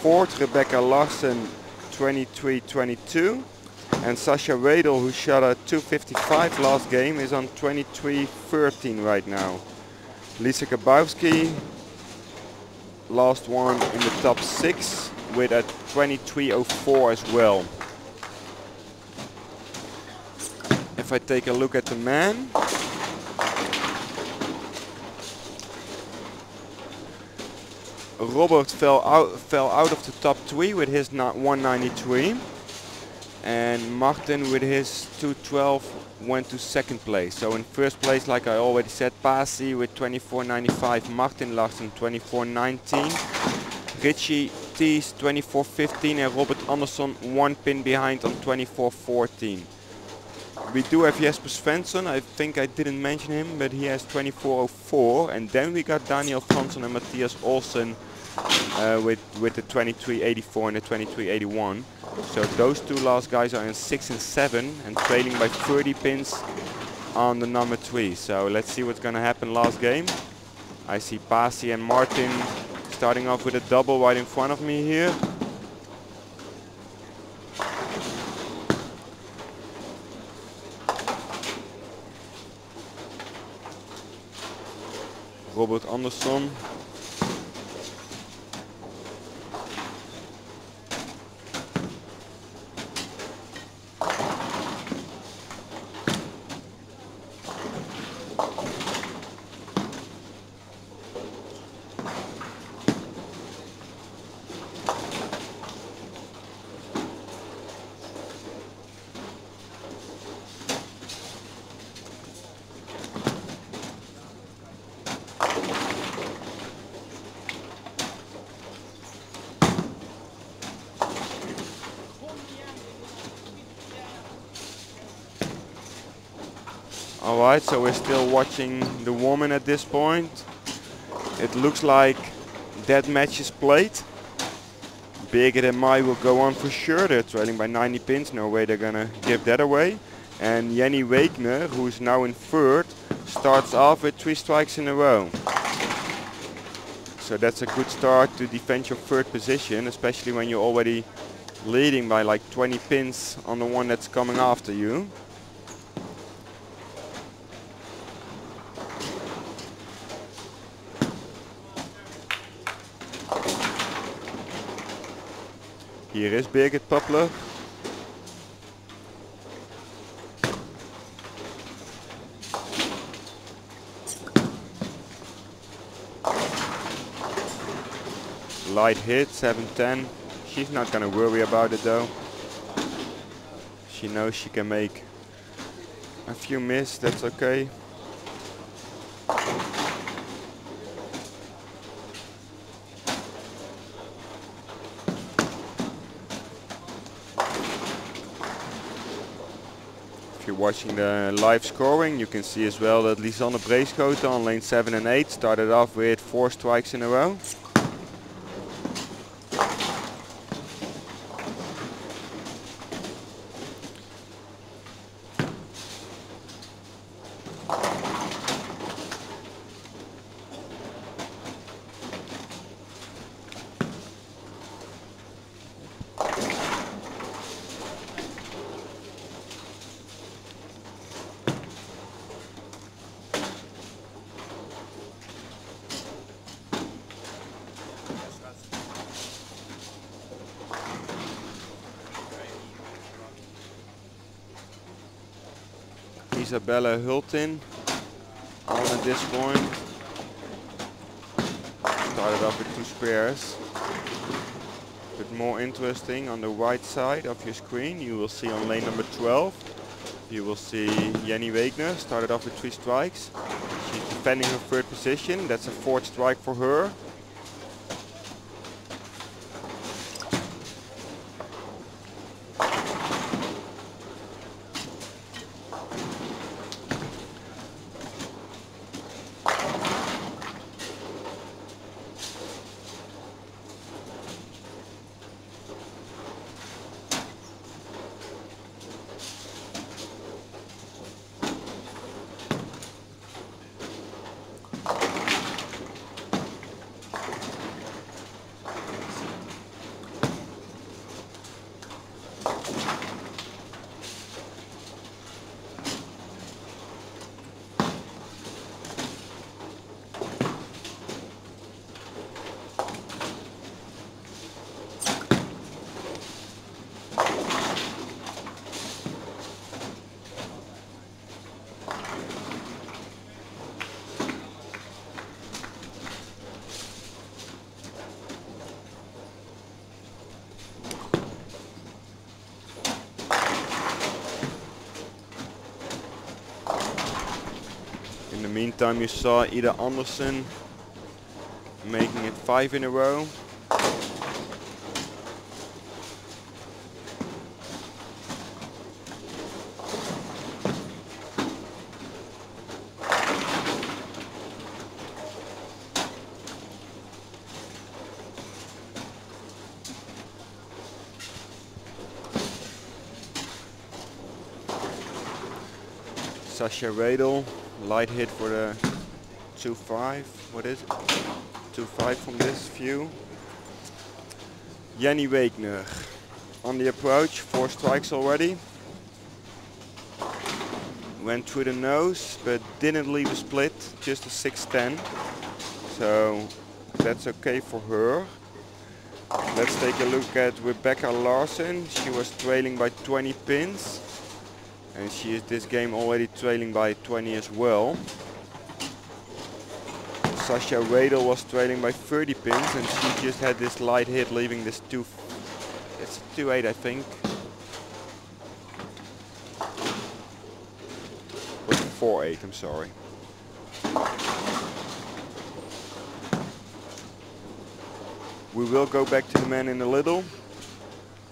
Speaker 2: Fourth, Rebecca Larsen 23.22. And Sasha Wedel, who shot a 255 last game, is on 23-13 right now. Lisa Kabowski, last one in the top 6 with a 23.04 as well. If I take a look at the man, Robert fell out of the top 3 with his 193, and Martin with his 212 went to second place. So in first place, like I already said, Pasi with 24.95, Martin Larsen 24.19, Richie Thies 24.15, and Robert Andersson 1 pin behind on 24.14. We do have Jesper Svensson. I think I didn't mention him, but he has 24.04, and then we got Daniel Fransson and Matthias Olsen with the 23.84 and the 23.81. So those two last guys are in 6 and 7 and trailing by 30 pins on the number 3. So let's see what's gonna happen last game. I see Pasi and Martin starting off with a double right in front of me here. Robert Andersson. Alright, so we're still watching the woman at this point. It looks like that match is played. Birgit and Mai will go on for sure. They're trailing by 90 pins. No way they're gonna give that away. And Jenny Wegner, who's now in third, starts off with 3 strikes in a row. So that's a good start to defend your third position, especially when you're already leading by like 20 pins on the one that's coming after you. Here is Birgit Poplar. Light hit, 7-10. She's not gonna worry about it though. She knows she can make a few miss, that's okay. If you're watching the live scoring, you can see as well that Lisanne Breeschoten on lane 7 and 8 started off with 4 strikes in a row. Isabella Hultin on at this point. Started off with 2 spares. But more interesting, on the right side of your screen, you will see on lane number 12, you will see Jenny Wegner, started off with 3 strikes. She's defending her third position, that's a 4th strike for her. time you saw Ida Anderson making it 5 in a row. Sasha Radel, light hit for the 2-5. What is it? 2-5 from this view. Jenny Wegner on the approach, 4 strikes already. Went through the nose, but didn't leave a split, just a 6-10. So that's okay for her. Let's take a look at Rebecca Larson. She was trailing by 20 pins. And she is this game already trailing by 20 as well. Sasha Radel was trailing by 30 pins and she just had this light hit leaving this it's a 2-8 I think. Or 4-8, I'm sorry. We will go back to the man in a little.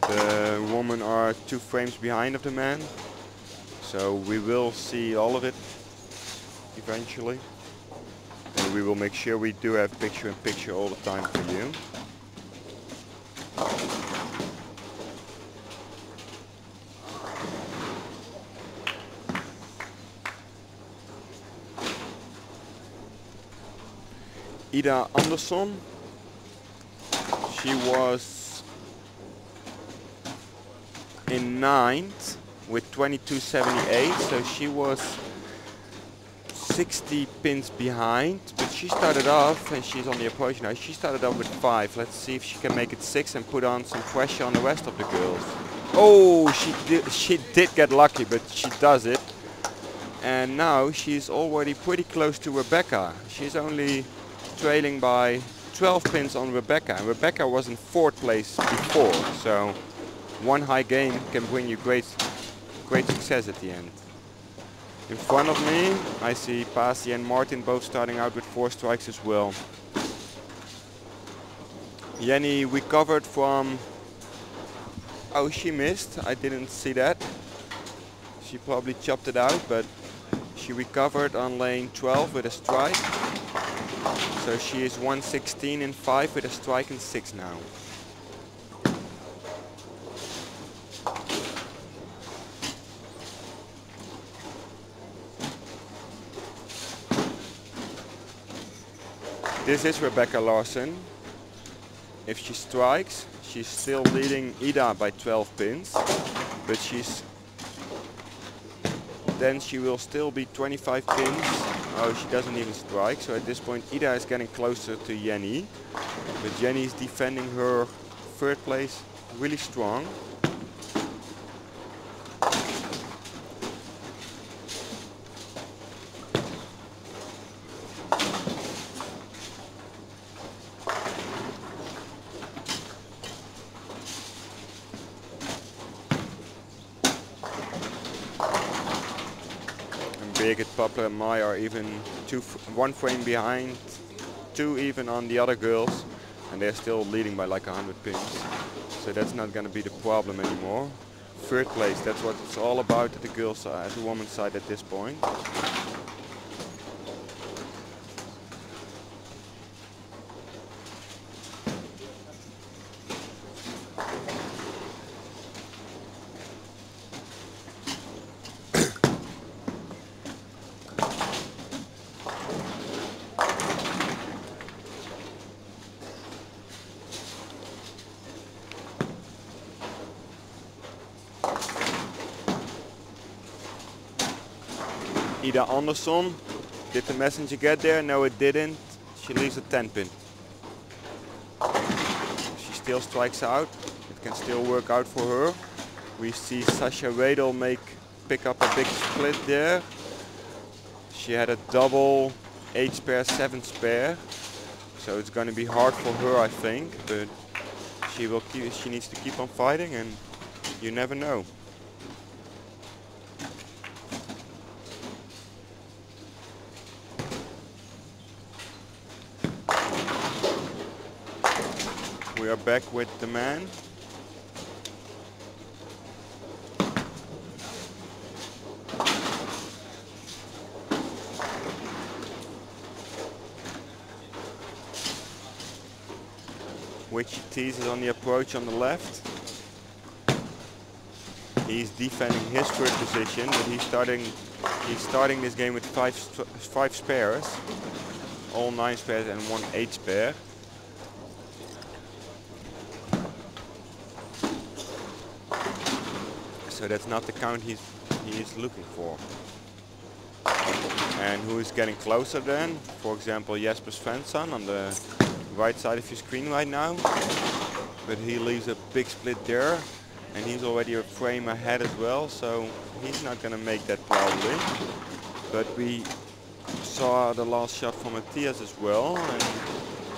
Speaker 2: The women are 2 frames behind of the man. So we will see all of it eventually. And we will make sure we do have picture-in-picture all the time for you. Ida Anderson. She was in 9th. With 22.78, so she was 60 pins behind, but she started off, and she's on the approach now, she started off with 5. Let's see if she can make it 6 and put on some pressure on the rest of the girls. Oh, she did get lucky, but she does it. And now she's already pretty close to Rebecca. She's only trailing by 12 pins on Rebecca, and Rebecca was in 4th place before, so one high game can bring you great success at the end. In front of me, I see Pasi and Martin both starting out with 4 strikes as well. Jenny recovered from... Oh, she missed. I didn't see that. She probably chopped it out, but she recovered on lane 12 with a strike. So she is 116 in 5 with a strike and 6 now. This is Rebecca Larson. If she strikes, she's still leading Ida by 12 pins, but then she will still be 25 pins. Oh, she doesn't even strike, so at this point Ida is getting closer to Jenny, but Jenny is defending her 3rd place really strong. Birgit, Papa and Mai are even 1 frame behind, 2 even on the other girls, and they're still leading by like 100 pins. So that's not going to be the problem anymore. 3rd place, that's what it's all about at the girls' side, at the women's side at this point. Ida Anderson, did the messenger get there? No, it didn't. She leaves a 10 pin. She still strikes out. It can still work out for her. We see Sasha Radel pick up a big split there. She had a double 8 spare, 7 spare. So it's going to be hard for her, I think. But she needs to keep on fighting, and you never know. we are back with the man. Witchy Tease is on the approach on the left. He's defending his third position, but he's starting this game with five spares. All 9 spares and 1 8 spare. So that's not the count he is looking for. And who is getting closer then? For example, Jesper Svensson on the right side of your screen right now. But he leaves a big split there. And he's already a frame ahead as well, so he's not going to make that probably. But we saw the last shot from Matthias as well, and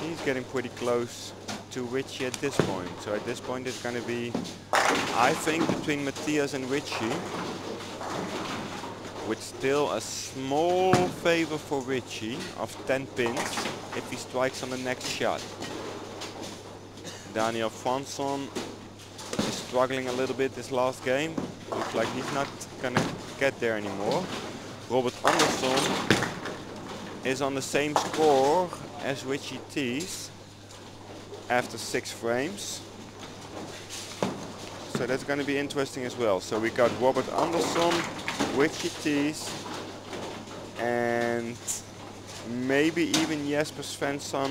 Speaker 2: he's getting pretty close to Richie at this point. So at this point it's going to be, I think, between Matthias and Richie, with still a small favor for Richie of 10 pins if he strikes on the next shot. Daniel Fransson is struggling a little bit this last game. Looks like he's not gonna get there anymore. Robert Andersson is on the same score as Richie Tees after 6 frames. So that's gonna be interesting as well. So we got Robert Andersson, Richie Tees, and maybe even Jesper Svensson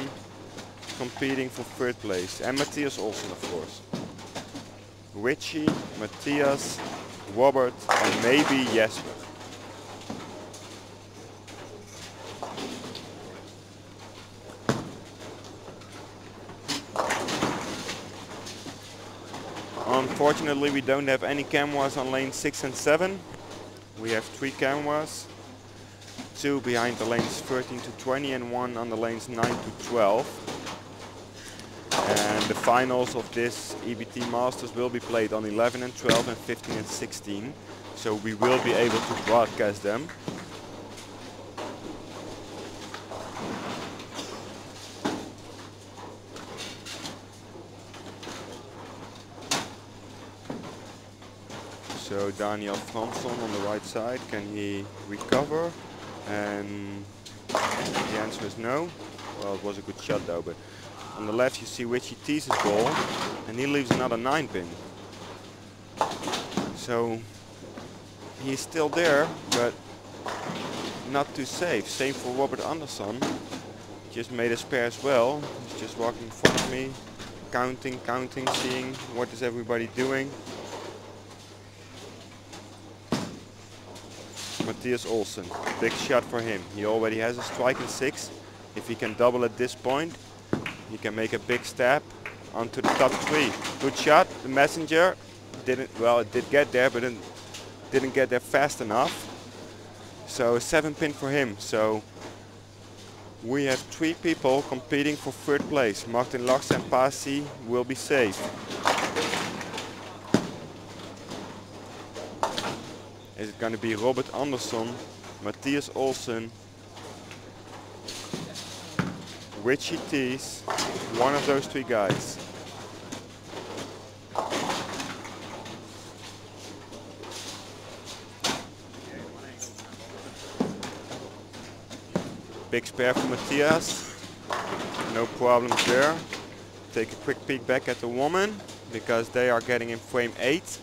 Speaker 2: competing for 3rd place. And Matthias Olsen, of course. Richie, Matthias, Robert, and maybe Jesper. Unfortunately, we don't have any cameras on lane 6 and 7. We have 3 cameras. 2 behind the lanes 13 to 20 and 1 on the lanes 9 to 12. And the finals of this EBT Masters will be played on 11 and 12 and 15 and 16. So we will be able to broadcast them. So Daniel Fransson on the right side, can he recover? And the answer is no. Well, it was a good shot though, but on the left you see Richie Tees' ball, and he leaves another 9 pin. So he's still there, but not too safe. Same for Robert Andersson. Just made a spare as well. He's just walking in front of me, counting, seeing what is everybody doing. Matthias Olsen, big shot for him. He already has a strike in 6. If he can double at this point, he can make a big step onto the top 3. Good shot. The messenger didn't, well, it did get there, but it didn't get there fast enough. So a 7 pin for him. So we have 3 people competing for 3rd place. Martin Lachs and Pasi will be safe. Is it going to be Robert Andersson, Matthias Olsen, Richie Tees, one of those 3 guys? Big spare for Matthias, no problems there. Take a quick peek back at the woman, because they are getting in frame 8.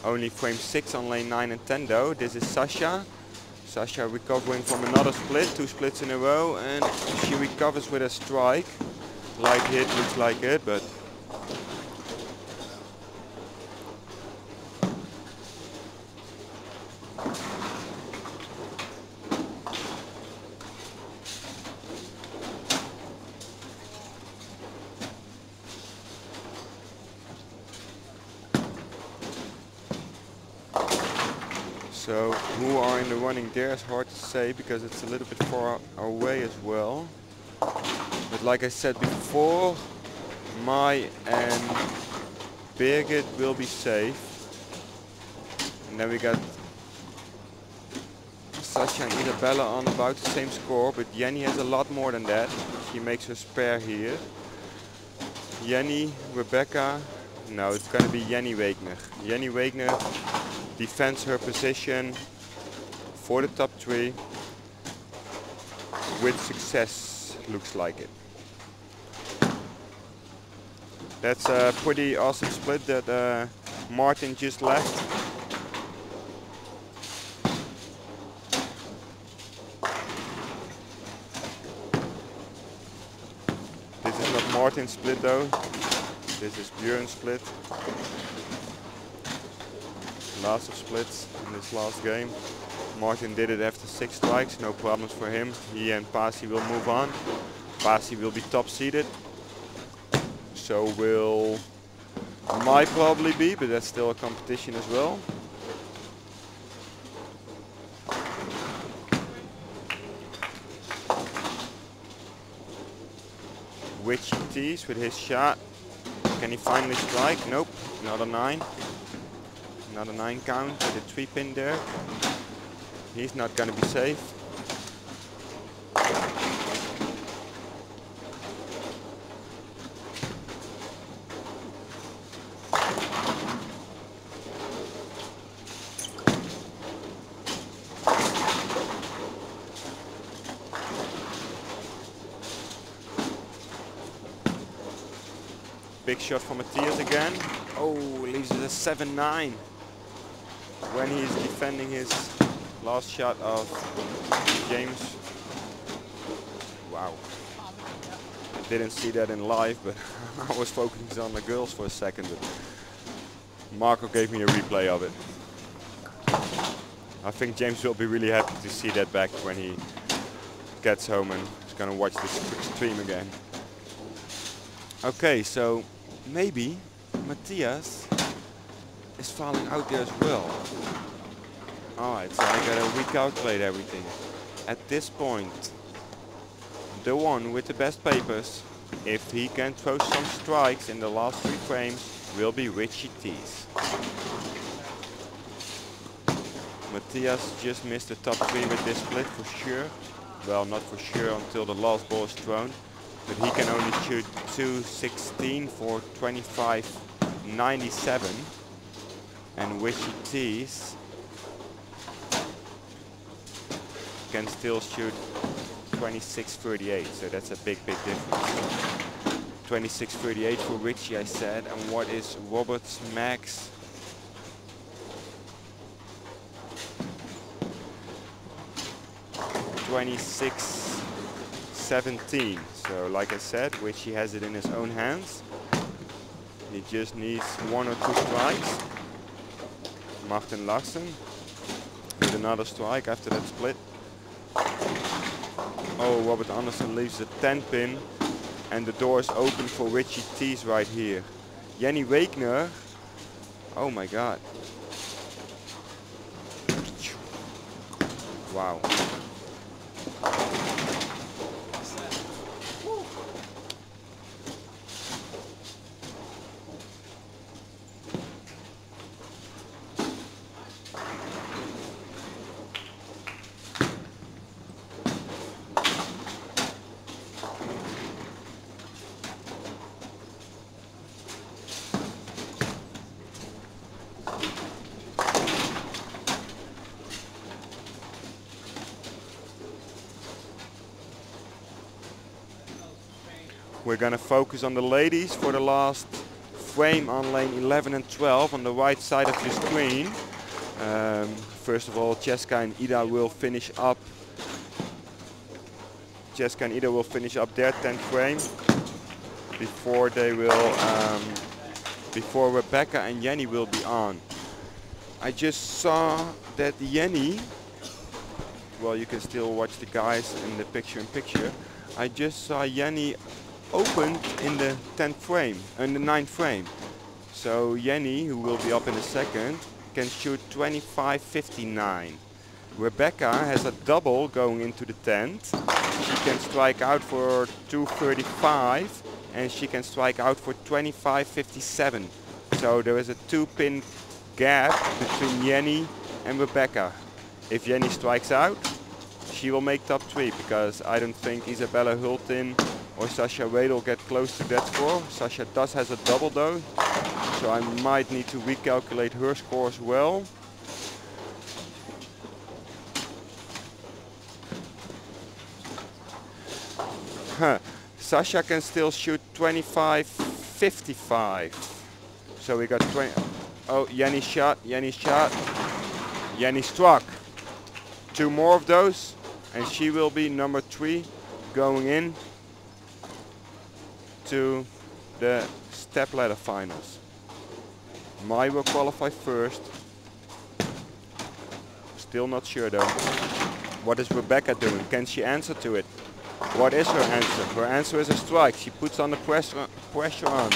Speaker 2: Only frame 6 on lane 9 and 10 though. This is Sasha. Sasha recovering from another split, 2 splits in a row, and she recovers with a strike. Light hit, looks like it, but so who are in the running there is hard to say, because it's a little bit far away as well. But like I said before, Mai and Birgit will be safe. And then we got Sasha and Isabella on about the same score, but Jenny has a lot more than that. She makes her spare here. Jenny, Rebecca. No, it's going to be Jenny Wegner. Jenny Wegner defends her position for the top 3 with success, looks like it. That's a pretty awesome split that Martin just left. This is not Martin's split though. This is Björn's split. Lots of splits in this last game. Martin did it after 6 strikes, no problems for him. He and Pasi will move on. Pasi will be top seeded. So will might probably be, but that's still a competition as well. Witchy tees with his shot. Can he finally strike? Nope. Another 9. Another 9 count with a 3 pin there. He's not gonna be safe. Big shot for Matthias again. Oh, leaves it at 7-9. When he's defending his last shot of James. Wow. Didn't see that in live, but I was focusing on the girls for a second. But Marco gave me a replay of it. I think James will be really happy to see that back when he gets home and is gonna watch this stream again. Okay, so maybe Matthias is falling out there as well. Alright, so I gotta recalculate everything. At this point, the one with the best papers, if he can throw some strikes in the last 3 frames, will be Richie Tees. Matthias just missed the top 3 with this split for sure. Well, not for sure until the last ball is thrown. But he can only shoot 216 for 25.97. And Richie Tees can still shoot 26.38, so that's a big difference. 26.38 for Richie, I said. And what is Robert's max? $26.17. So like I said, Richie has it in his own hands. He just needs 1 or 2 strikes. Martin Larsen with another strike after that split. Oh, Robert Anderson leaves a 10 pin and the door is open for Richie Tees right here. Jenny Wegner. Oh my god. Wow. We're gonna focus on the ladies for the last frame on lane 11 and 12 on the right side of the screen. First of all, Cheska and Ida will finish up. Cheska and Ida will finish up their 10th frame before they will, before Rebecca and Jenny will be on. I just saw that Jenny, well, you can still watch the guys in the picture-in-picture. I just saw Jenny opened in the 10th frame, in the 9th frame. So Jenny, who will be up in a second, can shoot 25.59. Rebecca has a double going into the 10th. She can strike out for 235 and she can strike out for 25.57. So there is a 2-pin gap between Jenny and Rebecca. If Jenny strikes out, she will make top 3 because I don't think Isabella Hultin or Sasha Wedel get close to that score. Sasha does has a double though, so I might need to recalculate her score as well. Sasha can still shoot 25-55. So we got 20. Oh, Jenny shot, Jenny shot. Jenny struck. 2 more of those, and she will be number 3 going in to the stepladder finals. Mai will qualify first. Still not sure though. What is Rebecca doing? Can she answer to it? What is her answer? Her answer is a strike. She puts on the pressure on.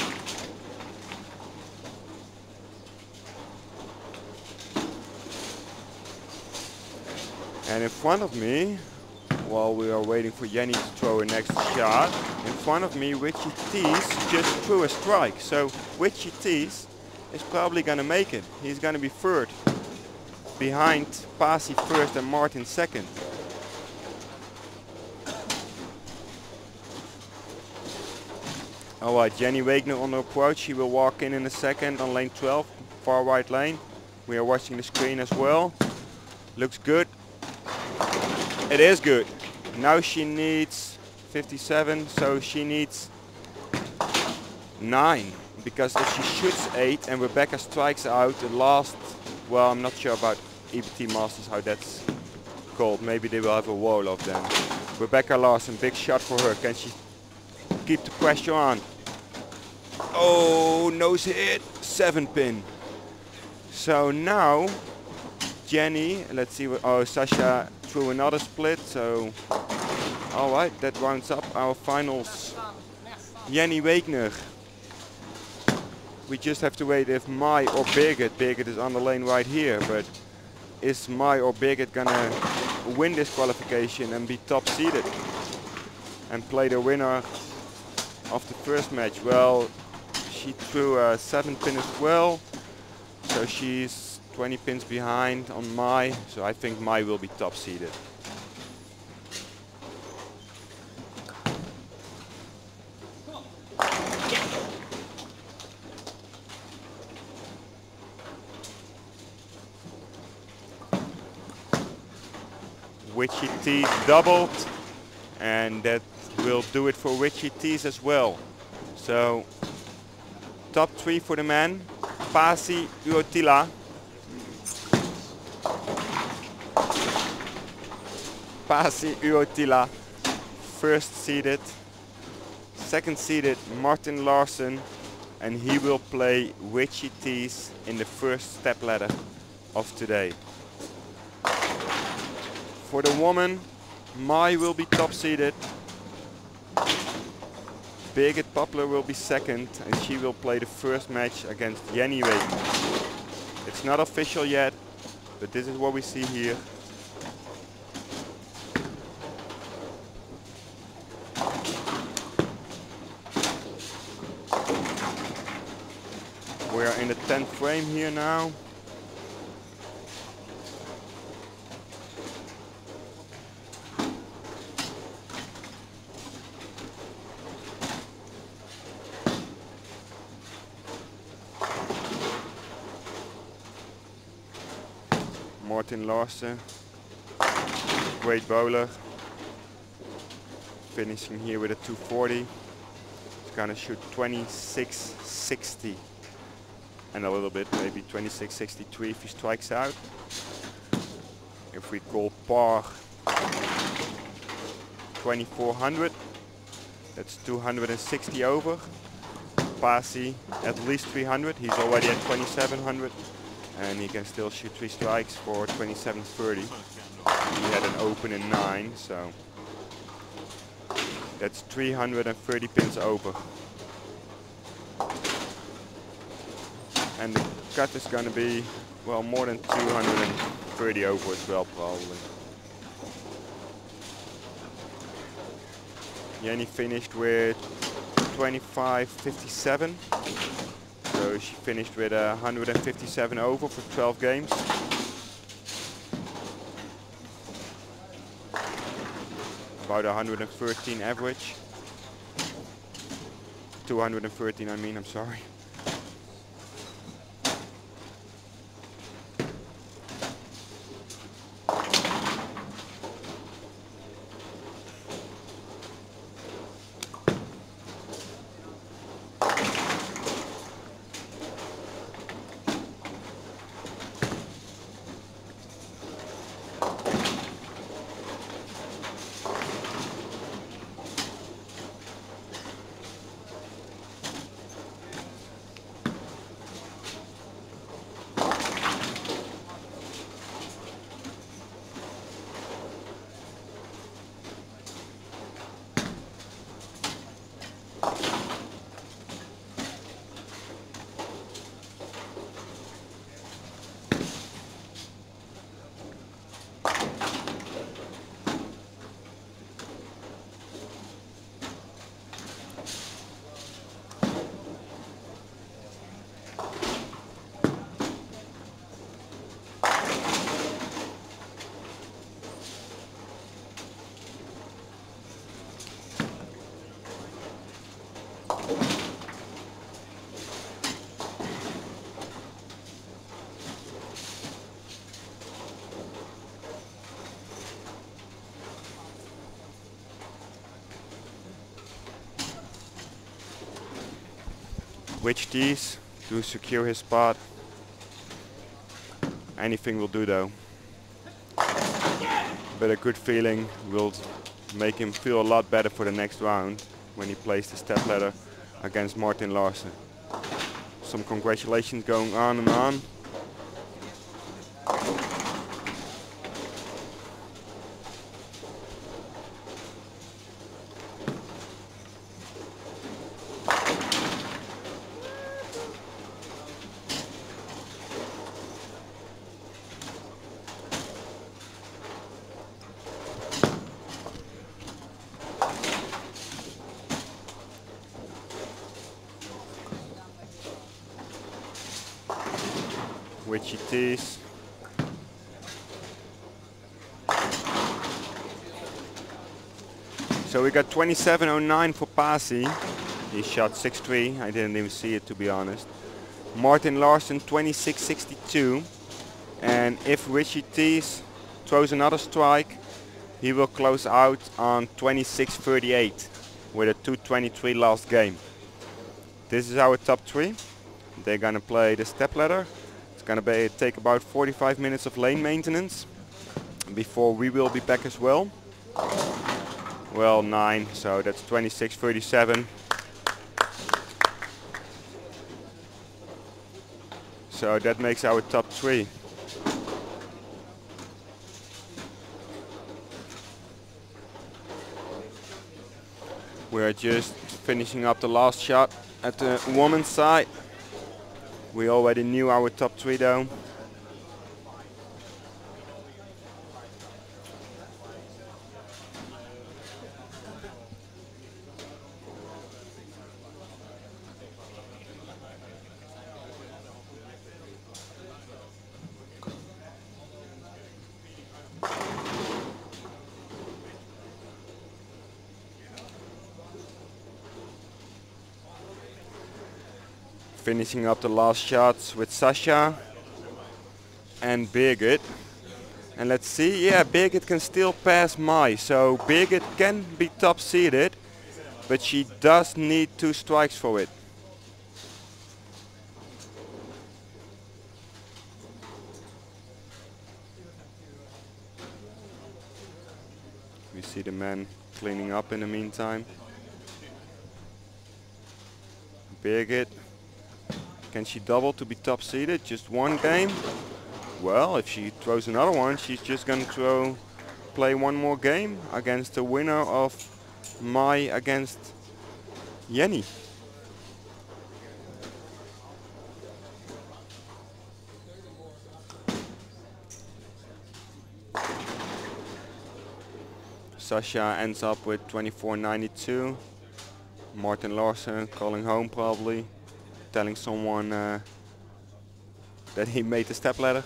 Speaker 2: And in front of me, while we are waiting for Jenny to throw her next shot, in front of me Richie Tees just threw a strike. So Richie Tees is probably going to make it. He's going to be third, behind Pasi first and Martin second. Alright, Jenny Wagner on the approach. She will walk in a second on lane 12, far right lane. We are watching the screen as well. Looks good. It is good. Now she needs 57, so she needs 9. Because if she shoots 8 and Rebecca strikes out the last, well, I'm not sure about EBT Masters how that's called. Maybe they will have a wall of them. Rebecca Larson, big shot for her. Can she keep the pressure on? Oh, nose hit, 7-pin. So now Jenny, let's see what, oh, Sasha threw another split, so alright, that rounds up our finals. Jenny Wagner. We just have to wait if Mai or Birgit. Birgit is on the lane right here, but is Mai or Birgit gonna win this qualification and be top seeded and play the winner of the first match? Well, she threw a 7-pin as well, so she's 20 pins behind on Mai, so I think Mai will be top seeded. Witchy Tees doubled, and that will do it for Witchy Tees as well. So top 3 for the men: Pasi Uotila, Pasi Uotila, first seeded. Second seeded Martin Larsen, and he will play Witchy Tees in the first step ladder of today. For the woman, Mai will be top seeded. Birgit Poplar will be second, and she will play the first match against Jenny Wagner. It's not official yet, but this is what we see here. We are in the 10th frame here now. Martin Larsen, great bowler, finishing here with a 240. He's gonna shoot 26.60 and a little bit, maybe 26.63 if he strikes out. If we call par 2400, that's 260 over. Pasi at least 300, he's already at 2700. And he can still shoot 3 strikes for 27.30. He had an open in 9, so that's 330 pins over. And the cut is going to be, well, more than 230 over as well, probably. Jenny finished with 25.57. So she finished with 157 over for 12 games. About 113 average. 213 I mean, I'm sorry. Which tees to secure his spot. Anything will do though. But a good feeling will make him feel a lot better for the next round when he plays the step ladder against Martin Larsen. Some congratulations going on and on. Which it is. So we got 27.09 for Pasi. He shot 6-3. I didn't even see it, to be honest. Martin Larsen 26.62. And if Richie Tees throws another strike, he will close out on 26.38 with a 2:23 last game. This is our top three. They're gonna play the step ladder. It's gonna take about 45 minutes of lane maintenance before we will be back as well. Well, 9, so that's 26.37. So that makes our top three. We're just finishing up the last shot at the woman's side. We already knew our top three though. Finishing up the last shots with Sasha and Birgit. And let's see, yeah, Birgit can still pass Mai. So Birgit can be top seeded, but she does need 2 strikes for it. We see the men cleaning up in the meantime. Birgit. Can she double to be top seeded? Just one game? Well, if she throws another one, she's just going to play one more game against the winner of Mai against Jenny. Sasha ends up with 24.92. Martin Larsen calling home probably. Telling someone that he made the step ladder.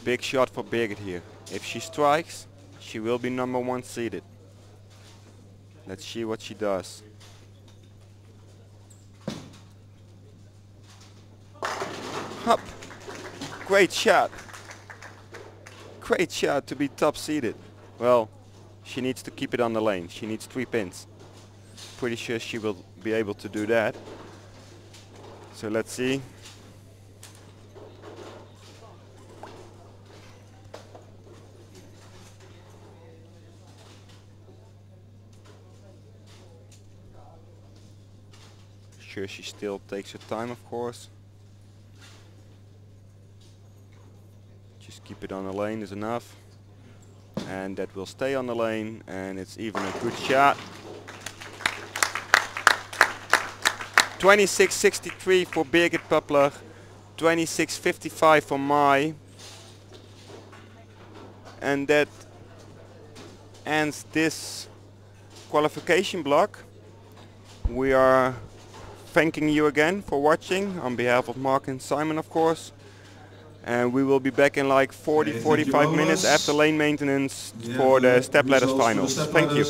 Speaker 2: Big shot for Birgit here. If she strikes, She will be number 1 seeded. Let's see what she does. Up. Great shot. Great shot to be top seeded. Well, she needs to keep it on the lane. She needs 3 pins. Pretty sure she will be able to do that. So let's see. Sure, she still takes her time, of course. Just keep it on the lane is enough. And that will stay on the lane, and it's even a good shot. 26.63 for Birgit Pöppler, 26.55 for Mai. And that ends this qualification block. We are thanking you again for watching on behalf of Mark and Simon, of course. And we will be back in like 40-45 minutes after lane maintenance for the step ladders finals. Thank you.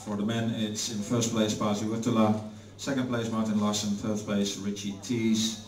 Speaker 3: For the men, it's in first place Pasi Wurtela, second place Martin Larsen, third place Richie Thies.